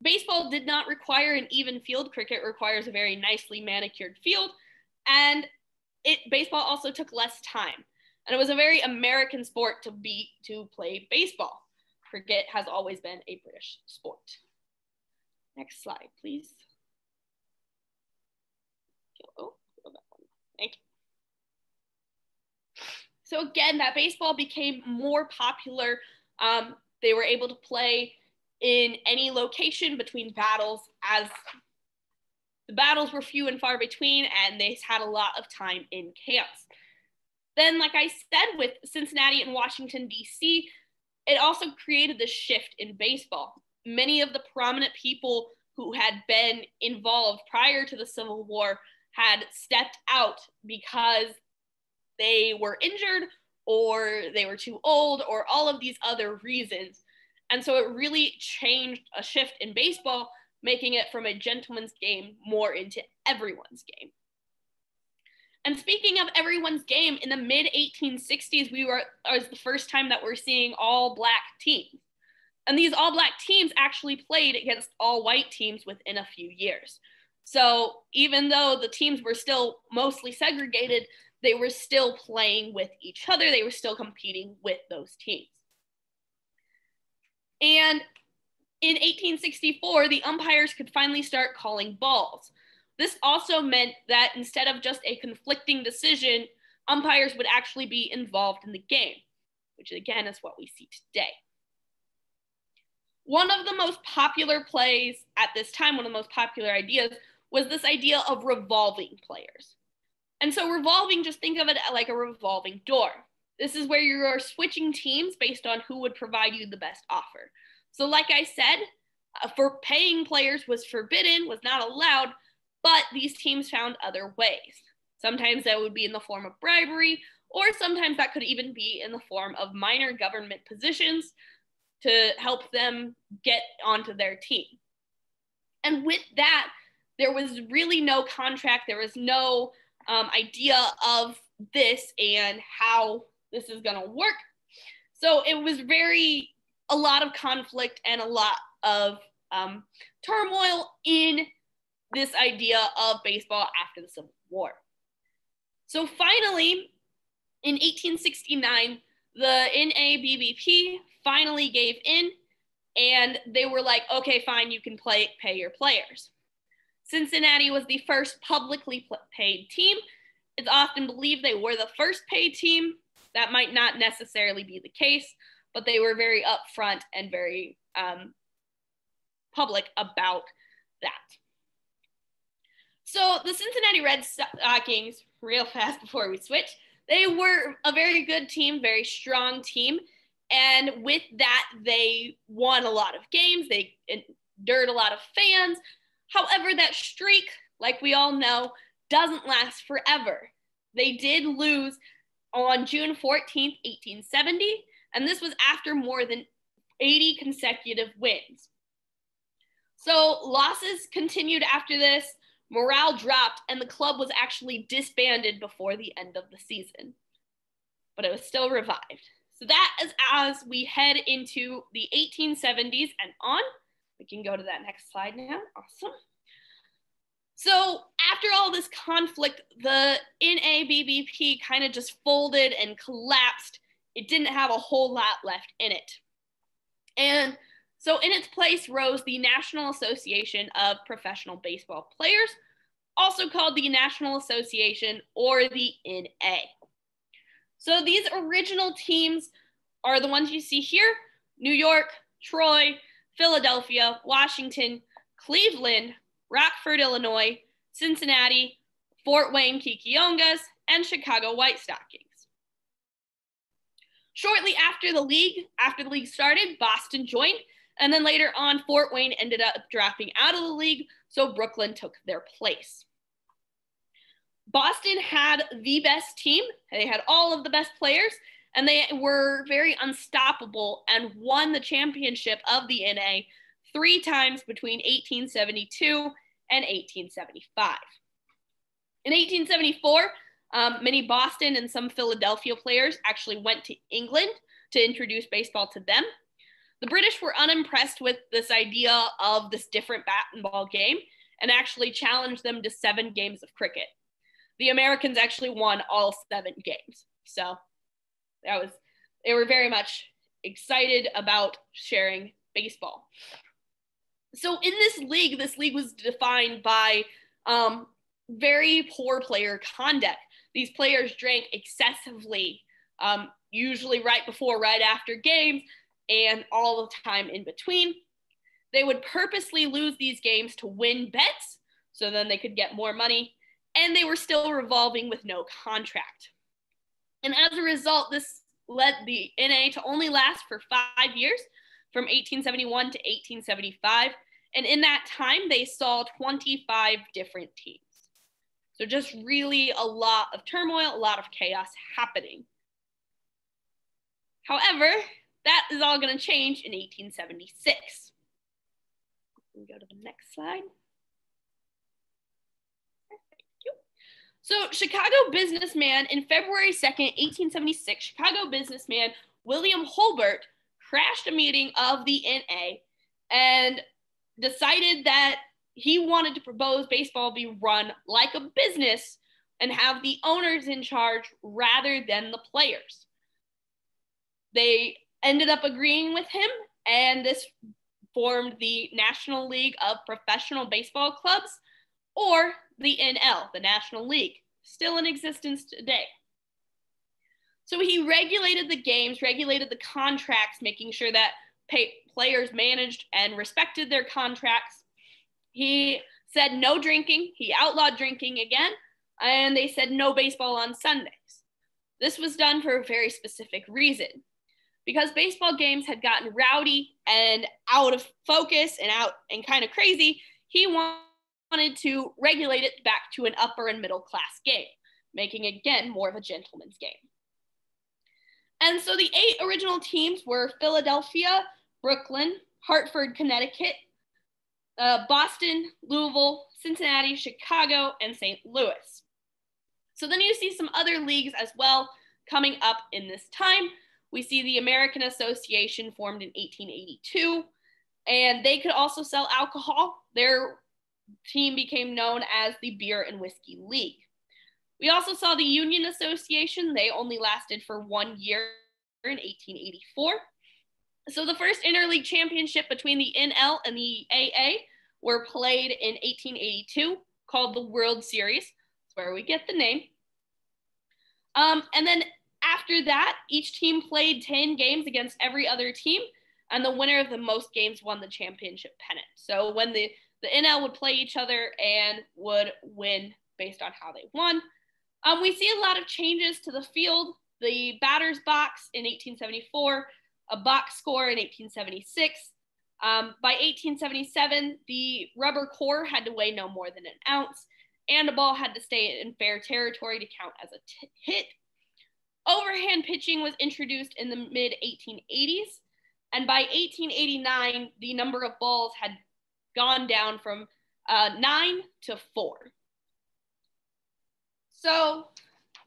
baseball did not require an even field. Cricket requires a very nicely manicured field, and baseball also took less time. And it was a very American sport to play baseball. Cricket has always been a British sport. Next slide, please. Oh, that one. Thank you. So again, that baseball became more popular. They were able to play in any location between battles, as the battles were few and far between, and they had a lot of time in camps. Then, like I said, with Cincinnati and Washington, D.C., it also created this shift in baseball. Many of the prominent people who had been involved prior to the Civil War had stepped out because they were injured or they were too old or all of these other reasons. And so it really changed a shift in baseball, making it from a gentleman's game more into everyone's game. And speaking of everyone's game, in the mid-1860s, was the first time that we're seeing all Black teams. And these all Black teams actually played against all white teams within a few years. So even though the teams were still mostly segregated, they were still playing with each other. They were still competing with those teams. And in 1864, the umpires could finally start calling balls. This also meant that instead of just a conflicting decision, umpires would actually be involved in the game, which again is what we see today. One of the most popular plays at this time, one of the most popular ideas, was this idea of revolving players. And so revolving, just think of it like a revolving door. This is where you are switching teams based on who would provide you the best offer. So like I said, for paying players was forbidden, was not allowed, but these teams found other ways. Sometimes that would be in the form of bribery, or sometimes that could even be in the form of minor government positions to help them get onto their team. And with that, there was really no contract. There was no idea of this and how this is going to work. So it was a lot of conflict and a lot of turmoil in this idea of baseball after the Civil War. So finally, in 1869, the NABBP finally gave in, and they were like, okay, fine, you can pay your players. Cincinnati was the first publicly paid team. It's often believed they were the first paid team. That might not necessarily be the case, but they were very upfront and very public about that. So the Cincinnati Red Stockings, real fast before we switch, they were a very good team, very strong team. And with that, they won a lot of games. They endured a lot of fans. However, that streak, like we all know, doesn't last forever. They did lose on June 14th, 1870, and this was after more than 80 consecutive wins. So losses continued after this, morale dropped, and the club was actually disbanded before the end of the season. But it was still revived. So that is as we head into the 1870s and on. We can go to that next slide now. Awesome. So after all this conflict, the NABBP kind of just folded and collapsed. It didn't have a whole lot left in it. And so in its place rose the National Association of Professional Baseball Players, also called the National Association or the NA. So these original teams are the ones you see here: New York, Troy, Philadelphia, Washington, Cleveland, Rockford, Illinois, Cincinnati, Fort Wayne Kikiongas, and Chicago White Stockings. Shortly after the league started, Boston joined, and then later on, Fort Wayne ended up dropping out of the league, so Brooklyn took their place. Boston had the best team. They had all of the best players, and they were very unstoppable and won the championship of the NA 3 times between 1872 and 1875. In 1874, many Boston and some Philadelphia players actually went to England to introduce baseball to them. The British were unimpressed with this idea of this different bat and ball game and actually challenged them to 7 games of cricket. The Americans actually won all 7 games. So they were very much excited about sharing baseball. So in this league was defined by very poor player conduct. These players drank excessively. usually right before, right after games, and all the time in between. They would purposely lose these games to win bets, so then they could get more money, and they were still revolving with no contract. And as a result, this led the NA to only last for 5 years, from 1871 to 1875. And in that time, they saw 25 different teams. So just really a lot of turmoil, a lot of chaos happening. However, that is all going to change in 1876. We go to the next slide. So Chicago businessman, in February 2nd, 1876, Chicago businessman William Holbert crashed a meeting of the NA and decided that he wanted to propose baseball be run like a business and have the owners in charge rather than the players. They ended up agreeing with him, and this formed the National League of Professional Baseball Clubs, or the NL, the National League, still in existence today. So he regulated the games, regulated the contracts, making sure that players managed and respected their contracts. He said no drinking. He outlawed drinking again, and they said no baseball on Sundays. This was done for a very specific reason. Because baseball games had gotten rowdy and out of focus and kind of crazy, he wanted to regulate it back to an upper and middle class game, making again more of a gentleman's game. And so the 8 original teams were Philadelphia, Brooklyn, Hartford, Connecticut, Boston, Louisville, Cincinnati, Chicago, and St. Louis. So then you see some other leagues as well coming up in this time. We see the American Association formed in 1882, and they could also sell alcohol. Their team became known as the Beer and Whiskey League. We also saw the Union Association. They only lasted for 1 year in 1884. So the first interleague championship between the NL and the AA were played in 1882, called the World Series. That's where we get the name. And then after that, each team played 10 games against every other team, and the winner of the most games won the championship pennant. So when the NL would play each other and would win based on how they won. We see a lot of changes to the field. The batter's box in 1874, a box score in 1876. By 1877, the rubber core had to weigh no more than an ounce, and a ball had to stay in fair territory to count as a hit. Overhand pitching was introduced in the mid-1880s, and by 1889, the number of balls had gone down from 9 to 4. So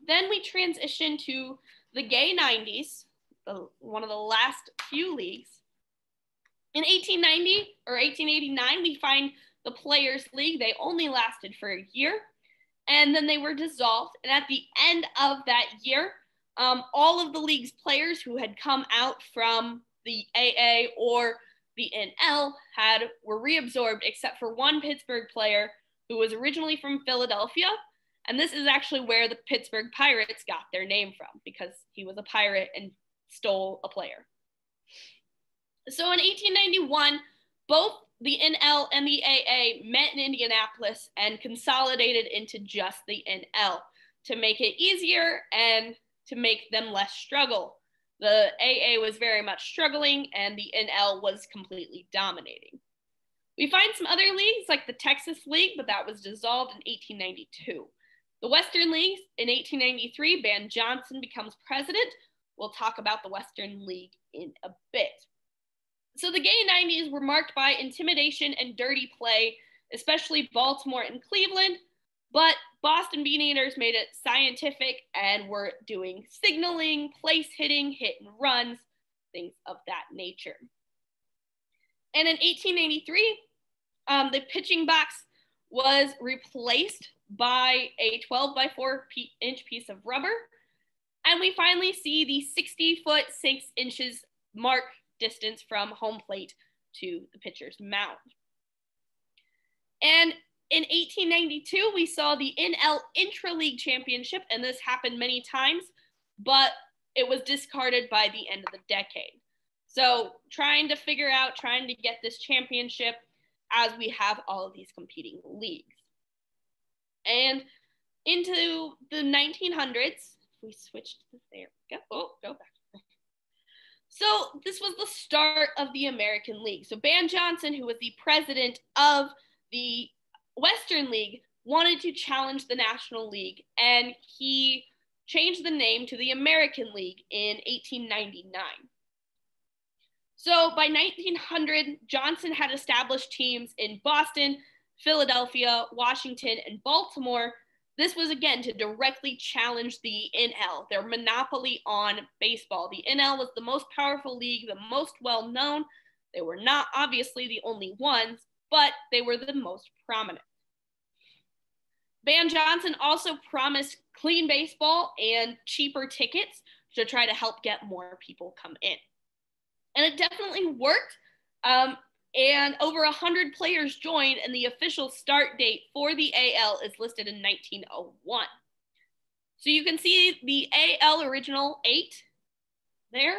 then we transition to the gay 90s, one of the last few leagues. In 1890 or 1889, we find the Players League. They only lasted for a year, and then they were dissolved. And at the end of that year, all of the league's players who had come out from the AA or the NL were reabsorbed, except for one Pittsburgh player who was originally from Philadelphia. And this is actually where the Pittsburgh Pirates got their name from, because he was a pirate and stole a player. So in 1891, both the NL and the AA met in Indianapolis and consolidated into just the NL to make it easier and to make them less struggle. The AA was very much struggling, and the NL was completely dominating. We find some other leagues like the Texas League, but that was dissolved in 1892. The Western League in 1893, Van Johnson becomes president. We'll talk about the Western League in a bit. So the gay 90s were marked by intimidation and dirty play, especially Baltimore and Cleveland, but Boston Bean Eaters made it scientific and were doing signaling, place hitting, hit and runs, things of that nature. And in 1893, the pitching box was replaced by a 12 by 4 inch piece of rubber. And we finally see the 60 foot 6 inches mark distance from home plate to the pitcher's mound. And in 1892, we saw the NL Intra-League Championship, and this happened many times, but it was discarded by the end of the decade. So trying to get this championship as we have all of these competing leagues. And into the 1900s, we switched, there we go, oh, go back. So this was the start of the American League. So Ban Johnson, who was the president of the Western League, wanted to challenge the National League, and he changed the name to the American League in 1899. So by 1900, Johnson had established teams in Boston, Philadelphia, Washington, and Baltimore. This was, again, to directly challenge the NL, their monopoly on baseball. The NL was the most powerful league, the most well-known. They were not obviously the only ones, but they were the most prominent. Ban Johnson also promised clean baseball and cheaper tickets to try to help get more people come in. And it definitely worked. And over 100 players joined, and the official start date for the AL is listed in 1901. So you can see the AL original 8 there,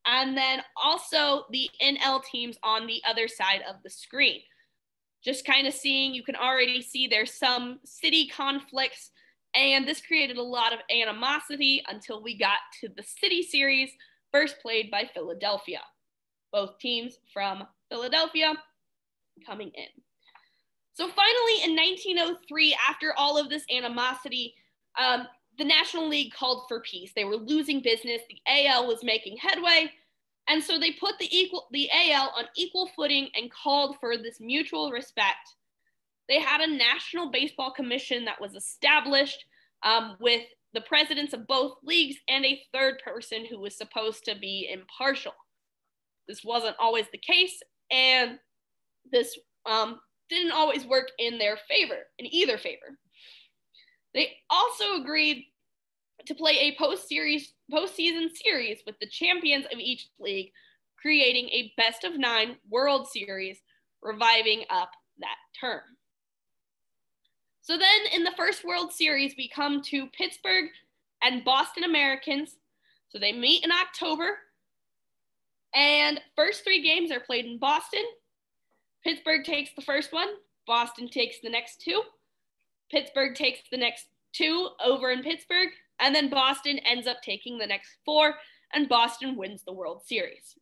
and then also the NL teams on the other side of the screen. Just kind of seeing, you can already see there's some city conflicts, and this created a lot of animosity until we got to the City Series, first played by Philadelphia. Both teams from Philadelphia coming in. So finally in 1903, after all of this animosity, the National League called for peace. They were losing business. The AL was making headway. And so they put the AL on equal footing and called for this mutual respect. They had a National Baseball Commission that was established with the presidents of both leagues and a third person who was supposed to be impartial. This wasn't always the case, and this didn't always work in their favor, in either favor. They also agreed to play a postseason series with the champions of each league, creating a best-of-9 World Series, reviving up that term. So then in the first World Series, we come to Pittsburgh and Boston Americans. So they meet in October, and first 3 games are played in Boston. Pittsburgh takes the first one. Boston takes the next 2. Pittsburgh takes the next 2 over in Pittsburgh. And then Boston ends up taking the next 4, and Boston wins the World Series.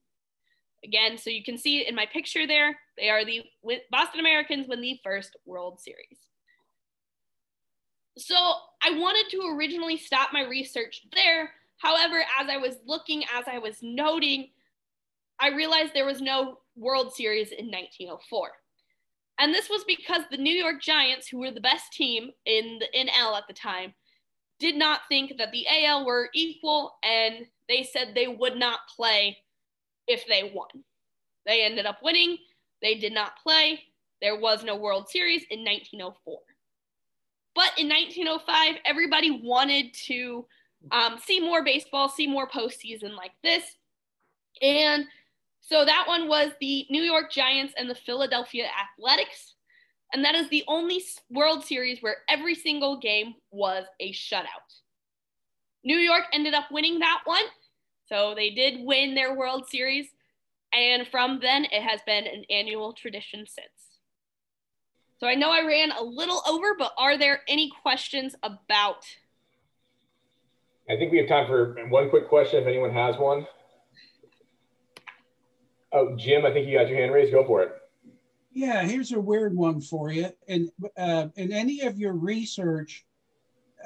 Again, so you can see in my picture there, they are the Boston Americans win the first World Series. So I wanted to originally stop my research there. However, as I was looking, as I was noting, I realized there was no World Series in 1904. And this was because the New York Giants, who were the best team in the NL at the time, did not think that the AL were equal, and they said they would not play if they won. They ended up winning. They did not play. There was no World Series in 1904. But in 1905, everybody wanted to see more baseball, see more postseason like this. And so that one was the New York Giants and the Philadelphia Athletics. And that is the only World Series where every single game was a shutout. New York ended up winning that one. So they did win their World Series. And from then, it has been an annual tradition since. So I know I ran a little over, but are there any questions about? I think we have time for one quick question if anyone has one. Oh, Jim, I think you got your hand raised. Go for it. Yeah, here's a weird one for you. In any of your research,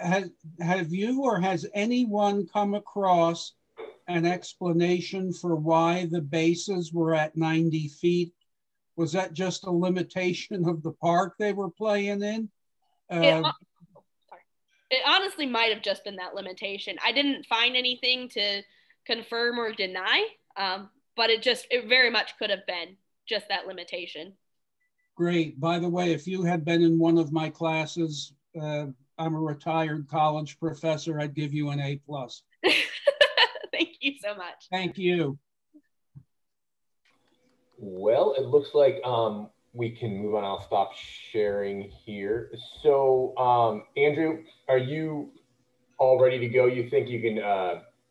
have you or has anyone come across an explanation for why the bases were at 90 feet? Was that just a limitation of the park they were playing in? It honestly might have just been that limitation. I didn't find anything to confirm or deny, but it very much could have been just that limitation. Great. By the way, if you had been in one of my classes, I'm a retired college professor, I'd give you an A+. Thank you so much. Thank you. Well, it looks like we can move on. I'll stop sharing here. So, Andrew, are you all ready to go? You think you can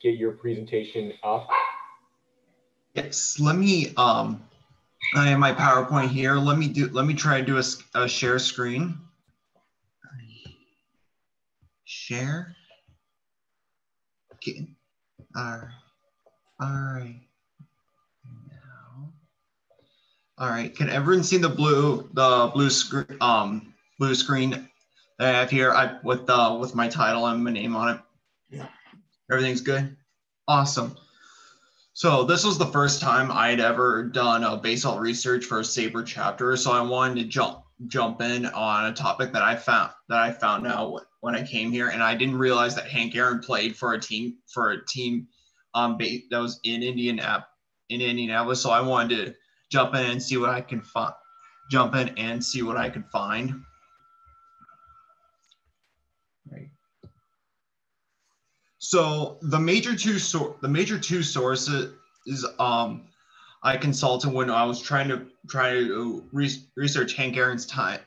get your presentation up? Yes, let me, I have my PowerPoint here. Let me try to do a share screen. Share. Okay. All right. Now. All right. Can everyone see the blue screen that I have here? With my title and my name on it. Yeah. Everything's good. Awesome. So this was the first time I'd ever done baseball research for a SABR chapter. So I wanted to jump in on a topic that I found out when I came here, and I didn't realize that Hank Aaron played for a team that was in Indianapolis. So I wanted to jump in and see what I could find. Right. So the major two sources I consulted when I was trying to research Hank Aaron's time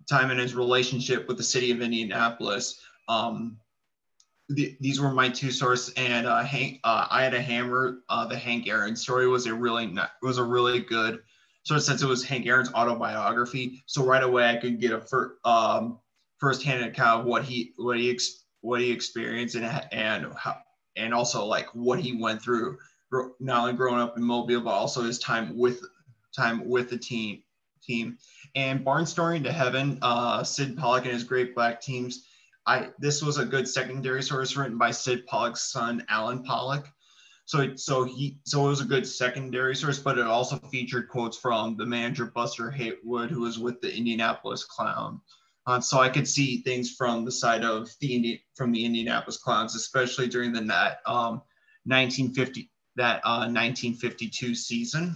and his relationship with the city of Indianapolis. These were my two sources, and I had to hammer the Hank Aaron story was a really good source since it was Hank Aaron's autobiography. So right away I could get a firsthand account of what he experienced and also like what he went through, not only growing up in Mobile but also his time with the team. And Barnstorming to Heaven, Sid Pollock and his Great Black Teams. This was a good secondary source written by Sid Pollock's son Alan Pollock. So it was a good secondary source, but it also featured quotes from the manager Buster Haywood, who was with the Indianapolis Clowns. So I could see things from the side of the Indianapolis Clowns, especially during the 1952 season.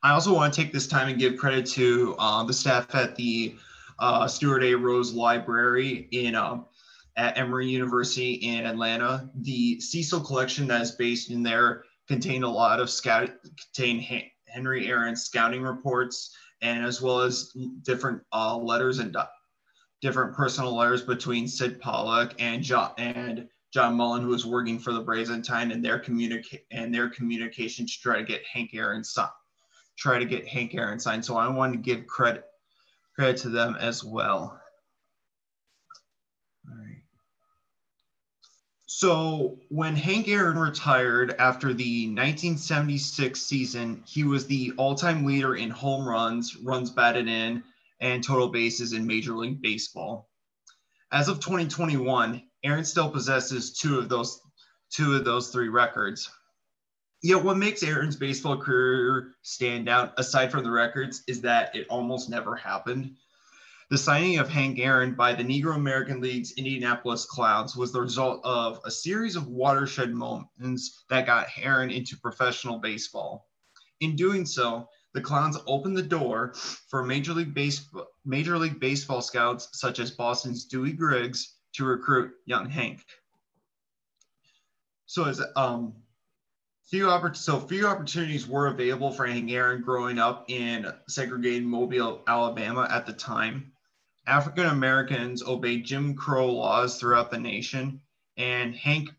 I also want to take this time and give credit to the staff at the Stuart A. Rose Library at Emory University in Atlanta. The Cecil collection that is based in there contained a lot of Henry Aaron's scouting reports, and as well as different letters and different personal letters between Sid Pollock and John Mullen, who was working for the Braves at the time, and their communication to try to get Hank Aaron signed. So I wanted to give credit to them as well. All right. So when Hank Aaron retired after the 1976 season, he was the all-time leader in home runs batted in, and total bases in Major League Baseball. As of 2021, Aaron still possesses two of those three records. Yet what makes Aaron's baseball career stand out, aside from the records, is that it almost never happened. The signing of Hank Aaron by the Negro American League's Indianapolis Clowns was the result of a series of watershed moments that got Aaron into professional baseball. In doing so, the Clowns opened the door for Major League Baseball scouts such as Boston's Dewey Griggs to recruit young Hank. Few opportunities were available for Hank Aaron growing up in segregated Mobile, Alabama at the time. African Americans obeyed Jim Crow laws throughout the nation, and Hank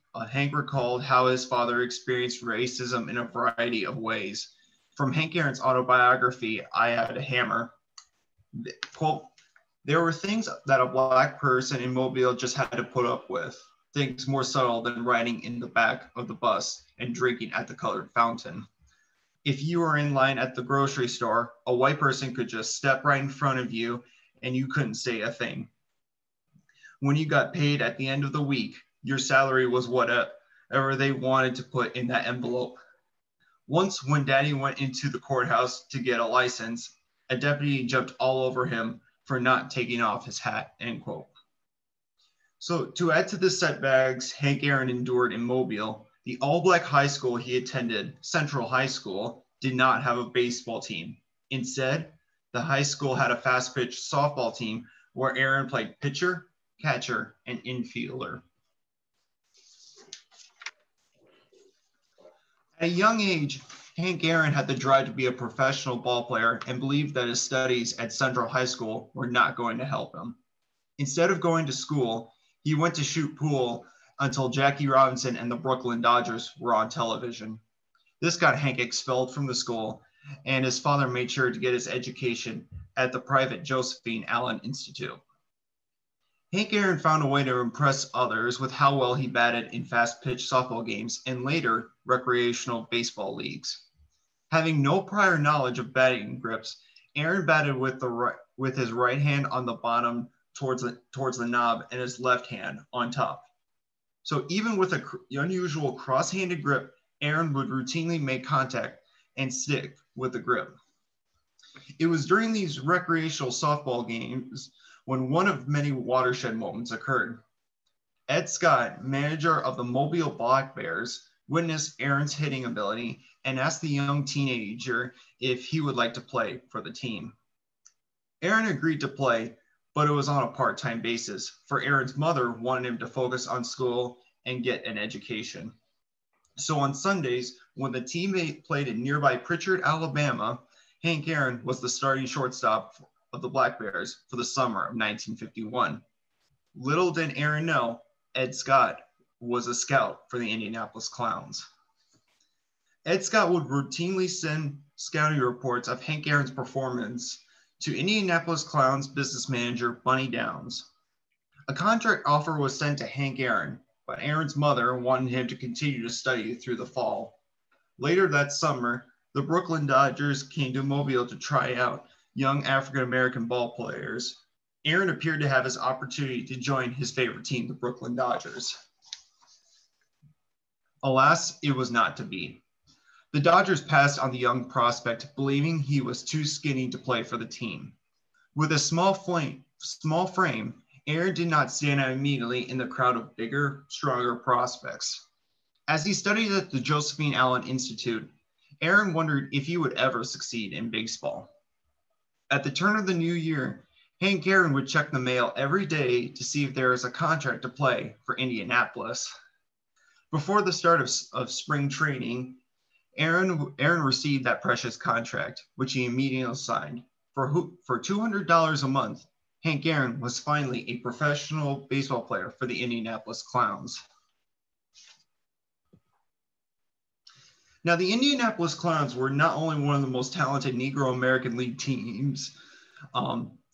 recalled how his father experienced racism in a variety of ways. From Hank Aaron's autobiography, I Had a Hammer, quote, "There were things that a Black person in Mobile just had to put up with, things more subtle than riding in the back of the bus and drinking at the colored fountain. If you were in line at the grocery store, a white person could just step right in front of you and you couldn't say a thing. When you got paid at the end of the week, your salary was whatever they wanted to put in that envelope. Once when Daddy went into the courthouse to get a license, a deputy jumped all over him for not taking off his hat," end quote. So to add to the setbacks Hank Aaron endured in Mobile, the all-Black high school he attended, Central High School, did not have a baseball team. Instead, the high school had a fast-pitch softball team where Aaron played pitcher, catcher, and infielder. At a young age, Hank Aaron had the drive to be a professional ball player and believed that his studies at Central High School were not going to help him. Instead of going to school, he went to shoot pool until Jackie Robinson and the Brooklyn Dodgers were on television. This got Hank expelled from the school, and his father made sure to get his education at the private Josephine Allen Institute. Hank Aaron found a way to impress others with how well he batted in fast-pitch softball games and later recreational baseball leagues. Having no prior knowledge of batting grips, Aaron batted with his right hand on the bottom towards the knob and his left hand on top. So even with an unusual cross-handed grip, Aaron would routinely make contact and stick with the grip. It was during these recreational softball games when one of many watershed moments occurred. Ed Scott, manager of the Mobile Black Bears, witnessed Aaron's hitting ability and asked the young teenager if he would like to play for the team. Aaron agreed to play, but it was on a part-time basis, for Aaron's mother wanted him to focus on school and get an education. So on Sundays, when the team played in nearby Pritchard, Alabama, Hank Aaron was the starting shortstop of the Black Bears for the summer of 1951. Little did Aaron know, Ed Scott was a scout for the Indianapolis Clowns. Ed Scott would routinely send scouting reports of Hank Aaron's performance to Indianapolis Clowns business manager Bunny Downs. A contract offer was sent to Hank Aaron, but Aaron's mother wanted him to continue to study through the fall. Later that summer, the Brooklyn Dodgers came to Mobile to try out young African-American ball players. Aaron appeared to have his opportunity to join his favorite team, the Brooklyn Dodgers. Alas, it was not to be. The Dodgers passed on the young prospect, believing he was too skinny to play for the team. With a small frame, Aaron did not stand out immediately in the crowd of bigger, stronger prospects. As he studied at the Josephine Allen Institute, Aaron wondered if he would ever succeed in baseball. At the turn of the new year, Hank Aaron would check the mail every day to see if there was a contract to play for Indianapolis. Before the start of spring training, Aaron received that precious contract, which he immediately signed. For $200 a month, Hank Aaron was finally a professional baseball player for the Indianapolis Clowns. Now, the Indianapolis Clowns were not only one of the most talented Negro American League teams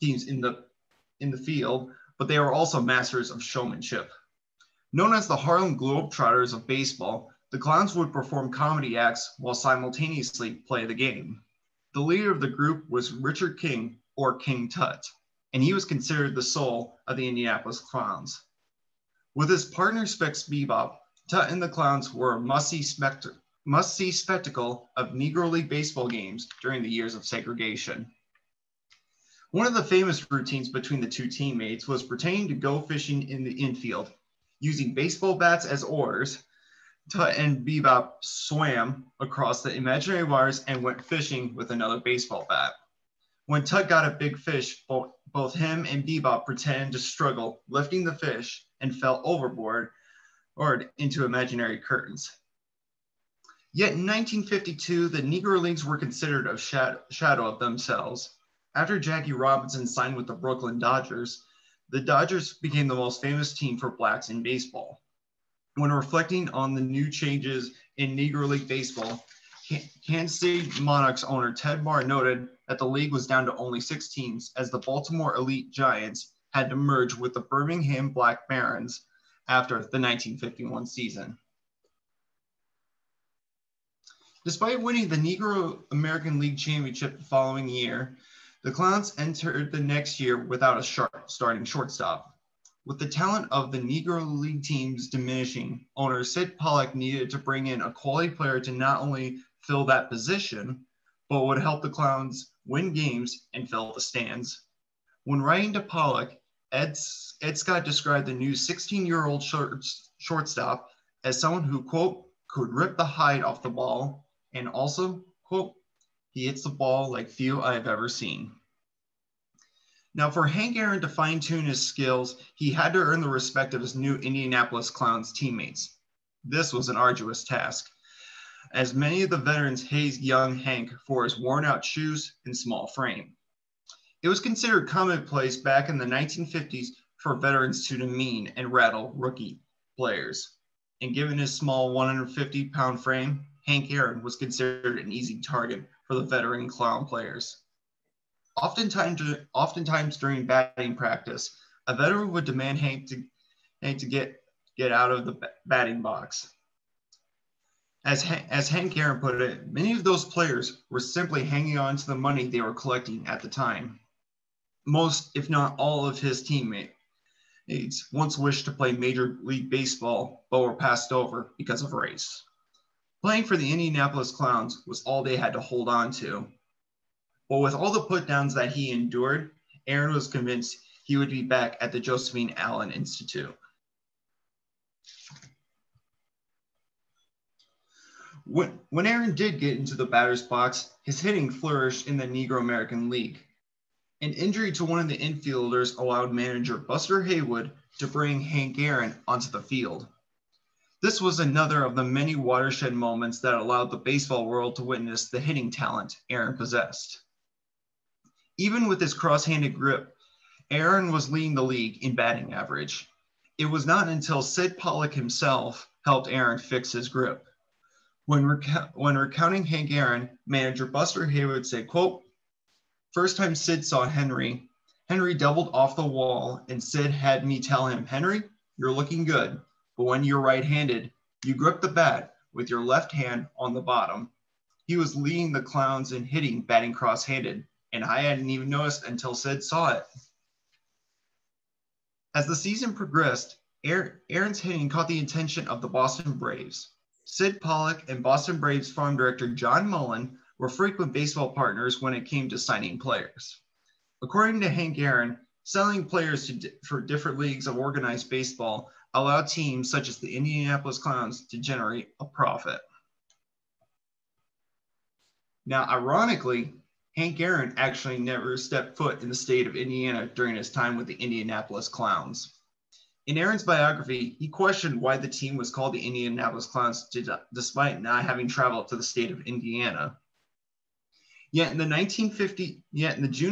in the field, but they were also masters of showmanship. Known as the Harlem Globetrotters of baseball, the Clowns would perform comedy acts while simultaneously play the game. The leader of the group was Richard King, or King Tut, and he was considered the soul of the Indianapolis Clowns. With his partner Specs Bebop, Tut and the Clowns were a must-see spectacle of Negro League baseball games during the years of segregation. One of the famous routines between the two teammates was pretending to go fishing in the infield. Using baseball bats as oars, Tut and Bebop swam across the imaginary wires and went fishing with another baseball bat. When Tut got a big fish, both him and Bebop pretended to struggle, lifting the fish, and fell overboard or into imaginary curtains. Yet in 1952, the Negro Leagues were considered a shadow of themselves. After Jackie Robinson signed with the Brooklyn Dodgers, the Dodgers became the most famous team for blacks in baseball. When reflecting on the new changes in Negro League baseball, Kansas City Monarchs owner Ted Barr noted that the league was down to only 6 teams, as the Baltimore Elite Giants had to merge with the Birmingham Black Barons after the 1951 season. Despite winning the Negro American League Championship the following year, the Clowns entered the next year without a starting shortstop. With the talent of the Negro League teams diminishing, owner Sid Pollock needed to bring in a quality player to not only fill that position, but would help the Clowns win games and fill the stands. When writing to Pollock, Ed Scott described the new 16-year-old shortstop as someone who, quote, could rip the hide off the ball, and also, quote, he hits the ball like few I've ever seen. Now, for Hank Aaron to fine-tune his skills, he had to earn the respect of his new Indianapolis Clowns teammates. This was an arduous task, as many of the veterans hazed young Hank for his worn-out shoes and small frame. It was considered commonplace back in the 1950s for veterans to demean and rattle players. And given his small 150-pound frame, Hank Aaron was considered an easy target for the veteran Clown players. Oftentimes during batting practice, a veteran would demand Hank to get out of the batting box. As Hank Aaron put it, many of those players were simply hanging on to the money they were collecting at the time. Most, if not all, of his teammates once wished to play Major League Baseball, but were passed over because of race. Playing for the Indianapolis Clowns was all they had to hold on to. But with all the put-downs that he endured, Aaron was convinced he would be back at the Josephine Allen Institute. When Aaron did get into the batter's box, his hitting flourished in the Negro American League. An injury to one of the infielders allowed manager Buster Haywood to bring Hank Aaron onto the field. This was another of the many watershed moments that allowed the baseball world to witness the hitting talent Aaron possessed. Even with his cross-handed grip, Aaron was leading the league in batting average. It was not until Sid Pollock himself helped Aaron fix his grip. When recounting Hank Aaron, manager Buster Haywood said, quote, "First time Sid saw Henry doubled off the wall and Sid had me tell him, 'Henry, you're looking good, but when you're right-handed, you grip the bat with your left hand on the bottom.' He was leading the Clowns in hitting batting cross-handed, and I hadn't even noticed until Sid saw it." As the season progressed, Aaron's hitting caught the attention of the Boston Braves. Sid Pollock and Boston Braves farm director John Mullen were frequent baseball partners when it came to signing players. According to Hank Aaron, selling players for different leagues of organized baseball allowed teams such as the Indianapolis Clowns to generate a profit. Now, ironically, Hank Aaron actually never stepped foot in the state of Indiana during his time with the Indianapolis Clowns. In Aaron's biography, he questioned why the team was called the Indianapolis Clowns despite not having traveled to the state of Indiana. Yet in the June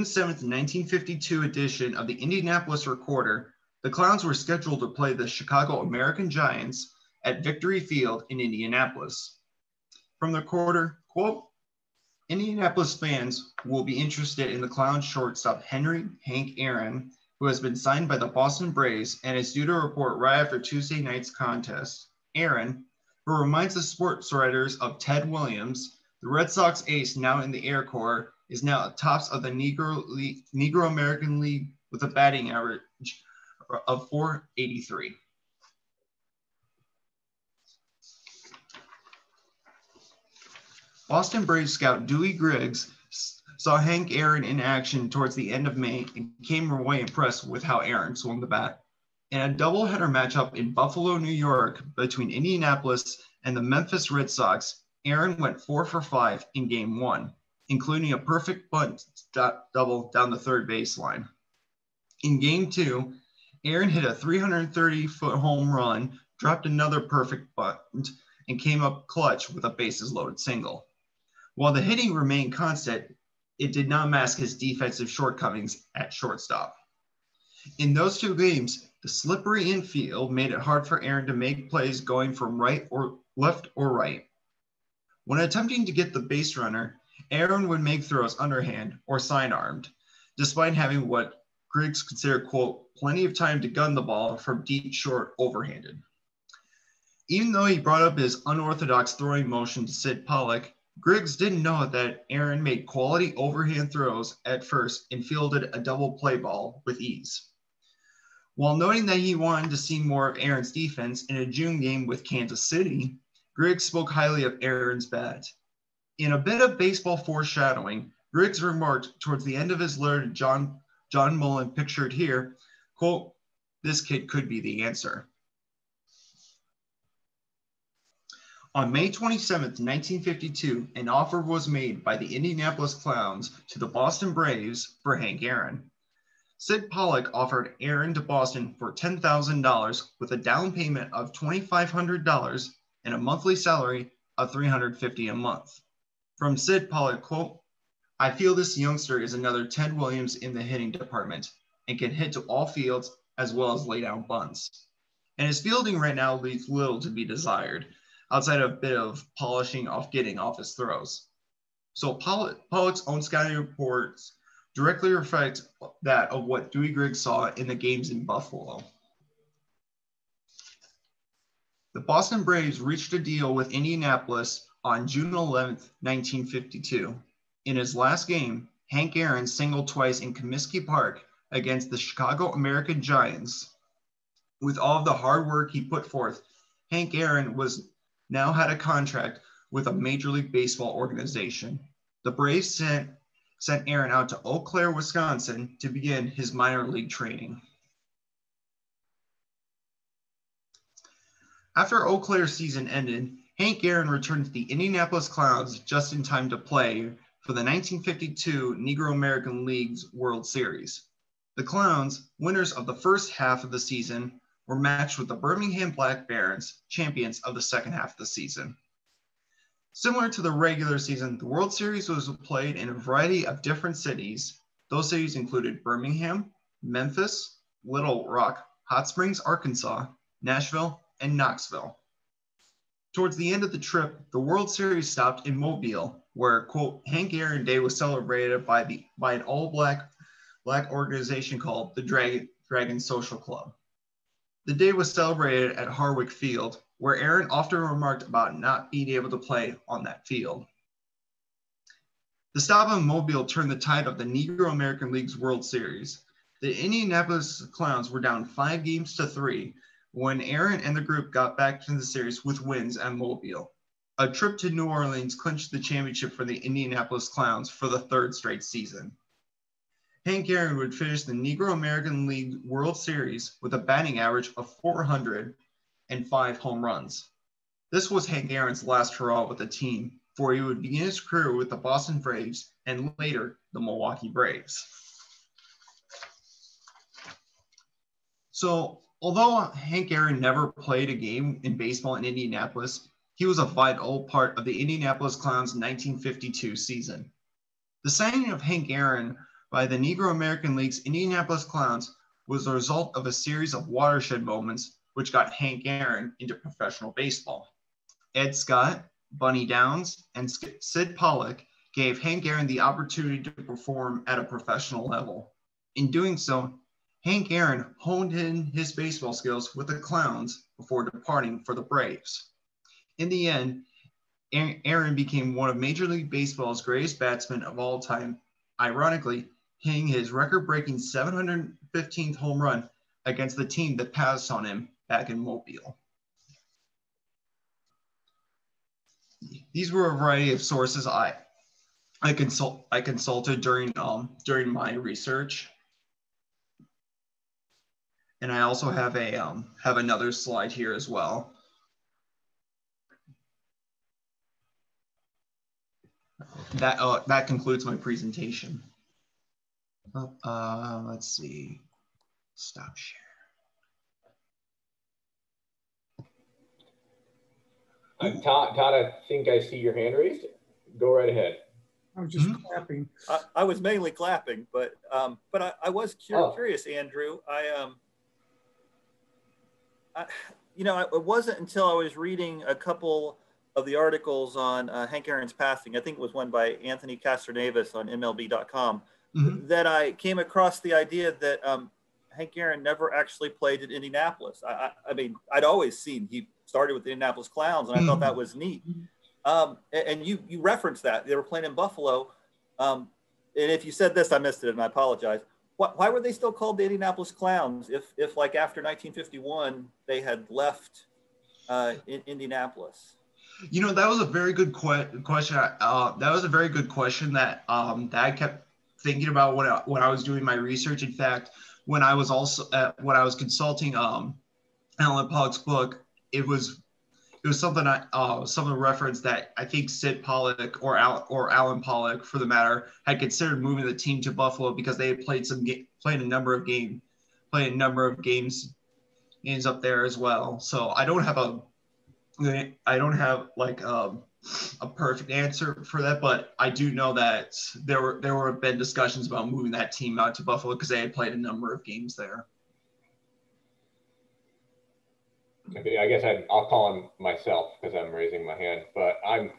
7th, 1952 edition of the Indianapolis Recorder, the Clowns were scheduled to play the Chicago American Giants at Victory Field in Indianapolis. From the Recorder, quote, "Indianapolis fans will be interested in the Clowns shortstop Hank Aaron, who has been signed by the Boston Braves and is due to report right after Tuesday night's contest. Aaron, who reminds the sports writers of Ted Williams, the Red Sox ace now in the Air Corps, is now at tops of the Negro American League with a batting average of .483. Boston Braves scout Dewey Griggs saw Hank Aaron in action towards the end of May and came away impressed with how Aaron swung the bat. In a doubleheader matchup in Buffalo, New York, between Indianapolis and the Memphis Red Sox, Aaron went 4 for 5 in Game 1, including a perfect bunt double down the third baseline. In Game 2, Aaron hit a 330-foot home run, dropped another perfect bunt, and came up clutch with a bases-loaded single. While the hitting remained constant, it did not mask his defensive shortcomings at shortstop. In those two games, the slippery infield made it hard for Aaron to make plays going from left or right. When attempting to get the base runner, Aaron would make throws underhand or sidearmed, despite having what Griggs considered, quote, "plenty of time to gun the ball from deep short overhanded." Even though he brought up his unorthodox throwing motion to Sid Pollock, Griggs didn't know that Aaron made quality overhand throws at first and fielded a double play ball with ease. While noting that he wanted to see more of Aaron's defense in a June game with Kansas City, Griggs spoke highly of Aaron's bat. In a bit of baseball foreshadowing, Griggs remarked towards the end of his letter to John Mullen, pictured here, quote, "This kid could be the answer." On May 27, 1952, an offer was made by the Indianapolis Clowns to the Boston Braves for Hank Aaron. Sid Pollock offered Aaron to Boston for $10,000 with a down payment of $2,500 and a monthly salary of $350 a month. From Sid Pollock, quote, "I feel this youngster is another Ted Williams in the hitting department and can hit to all fields as well as lay down bunts. and his fielding right now leaves little to be desired, outside of a bit of polishing off getting off his throws. So Pollock's own scouting reports directly reflect that of what Dewey Griggs saw in the games in Buffalo. The Boston Braves reached a deal with Indianapolis on June 11th, 1952. In his last game, Hank Aaron singled twice in Comiskey Park against the Chicago American Giants. With all of the hard work he put forth, Hank Aaron now had a contract with a Major League Baseball organization. The Braves sent Aaron out to Eau Claire, Wisconsin to begin his minor league training. After Eau Claire's season ended, Hank Aaron returned to the Indianapolis Clowns just in time to play for the 1952 Negro American League's World Series. The Clowns, winners of the first half of the season, were matched with the Birmingham Black Barons, champions of the second half of the season. Similar to the regular season, the World Series was played in a variety of different cities. Those cities included Birmingham, Memphis, Little Rock, Hot Springs, Arkansas, Nashville, and Knoxville. Towards the end of the trip, the World Series stopped in Mobile, where, quote, Hank Aaron Day was celebrated by an all-black organization called the Dragon Social Club. The day was celebrated at Harwick Field, where Aaron often remarked about not being able to play on that field. The stop in Mobile turned the tide of the Negro American League's World Series. The Indianapolis Clowns were down 5-3 when Aaron and the group got back to the series with wins at Mobile. A trip to New Orleans clinched the championship for the Indianapolis Clowns for the third straight season. Hank Aaron would finish the Negro American League World Series with a batting average of 405 home runs. This was Hank Aaron's last hurrah with the team, for he would begin his career with the Boston Braves and later the Milwaukee Braves. So, although Hank Aaron never played a game in baseball in Indianapolis, he was a vital part of the Indianapolis Clowns' 1952 season. The signing of Hank Aaron by the Negro American League's Indianapolis Clowns was the result of a series of watershed moments which got Hank Aaron into professional baseball. Ed Scott, Bunny Downs, and Sid Pollock gave Hank Aaron the opportunity to perform at a professional level. In doing so, Hank Aaron honed in his baseball skills with the Clowns before departing for the Braves. In the end, Aaron became one of Major League Baseball's greatest batsmen of all time, ironically hitting his record-breaking 715th home run against the team that passed on him back in Mobile. These were a variety of sources I consulted during my research. And I also have another slide here as well. That concludes my presentation. Let's see. Stop share. Todd, I think I see your hand raised. Go right ahead. I was just clapping. I was mainly clapping, but I was curious, Andrew. It wasn't until I was reading a couple of the articles on Hank Aaron's passing, I think it was one by Anthony Castroneves on MLB.com, that I came across the idea that Hank Aaron never actually played at Indianapolis. I mean, I'd always seen he started with the Indianapolis Clowns, and I thought that was neat. And you referenced that. They were playing in Buffalo. And if you said this, I missed it, and I apologize. Why were they still called the Indianapolis Clowns if like after 1951 they had left Indianapolis? You know, that was a very good question. That was a very good question that I kept thinking about when I was doing my research. In fact, when I was consulting Alan Pollock's book, it was something something referenced that I think Sid Pollock or Alan Pollock, for the matter, had considered moving the team to Buffalo because they had played a number of games up there as well. So I don't have like a perfect answer for that, but I do know that there were been discussions about moving that team out to Buffalo because they had played a number of games there. I guess I'll call on myself because I'm raising my hand, but I'm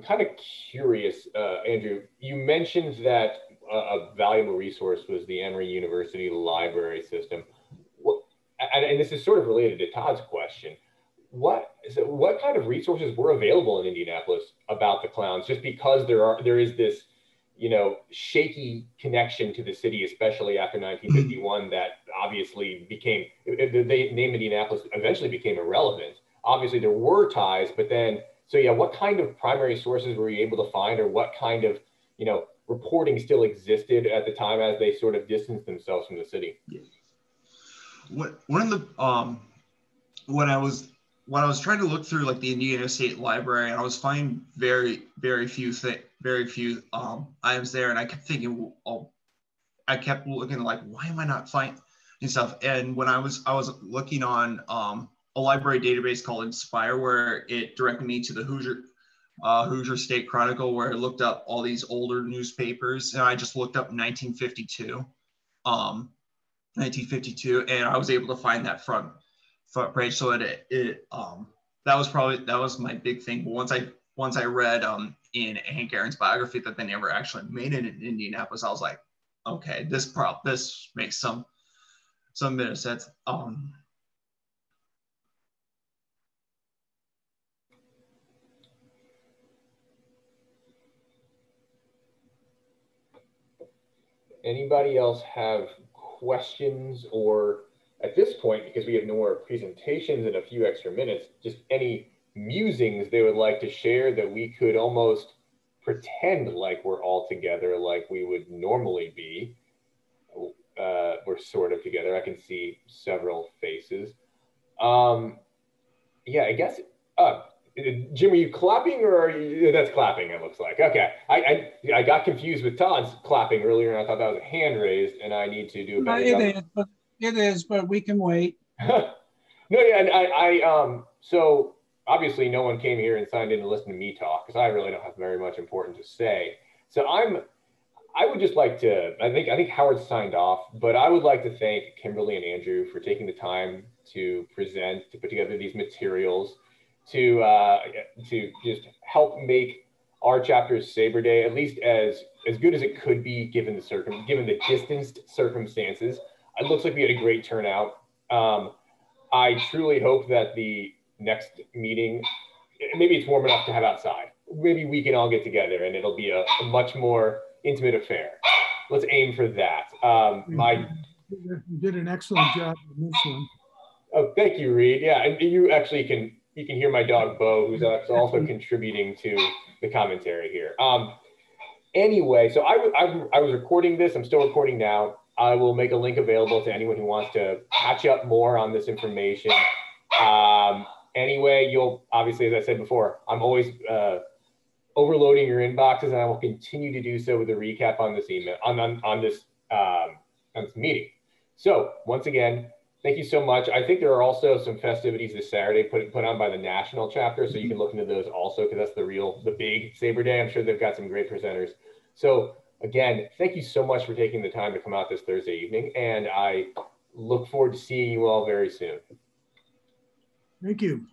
kind of curious, Andrew, you mentioned that a valuable resource was the Emory University library system. And this is sort of related to Todd's question. What kind of resources were available in Indianapolis about the Clowns? Just because there is this, shaky connection to the city, especially after 1951, that obviously became, the name Indianapolis eventually became irrelevant. Obviously there were ties, but then, so yeah, what kind of primary sources were you able to find, or what kind of, reporting still existed at the time as they sort of distanced themselves from the city? Yeah. One of the, when I was trying to look through like the Indiana State Library, and I was finding very few items there, and I kept thinking, I kept looking like, why am I not finding stuff? And when I was looking on a library database called Inspire, where it directed me to the Hoosier State Chronicle, where I looked up all these older newspapers, and I just looked up 1952, and I was able to find that front page. So that was my big thing. But once I read in Hank Aaron's biography that they never actually made it in Indianapolis, I was like, okay, this makes some bit of sense. Anybody else have questions, or at this point, because we have no more presentations in a few extra minutes, just any musings they would like to share that we could almost pretend like we're all together like we would normally be. We're sort of together. I can see several faces. Yeah, I guess, Jim, are you clapping, or are you, that's clapping, it looks like. Okay, I got confused with Todd's clapping earlier, and I thought that was a hand raised, and I need to do a better job. It is, but we can wait. No, yeah, and so obviously no one came here and signed in to listen to me talk, because I really don't have very much important to say. So I would just like to, I think Howard signed off, but I would like to thank Kimberly and Andrew for taking the time to present, to put together these materials, to just help make our chapter's SABR Day at least as good as it could be given the distanced circumstances. It looks like we had a great turnout. I truly hope that the next meeting, maybe it's warm enough to have outside. Maybe we can all get together and it'll be a much more intimate affair. Let's aim for that. You did an excellent job on this one. Oh, thank you, Reed. Yeah, and you actually can hear my dog Bo, who's also contributing to the commentary here. Anyway, so I was recording this. I'm still recording now. I will make a link available to anyone who wants to catch up more on this information. Anyway, you'll obviously, as I said before, I'm always overloading your inboxes, and I will continue to do so with a recap on this email, on this meeting. So once again, thank you so much. I think there are also some festivities this Saturday put on by the national chapter, so you can look into those also, because that's the big SABR Day. I'm sure they've got some great presenters. So again, thank you so much for taking the time to come out this Thursday evening, and I look forward to seeing you all very soon. Thank you.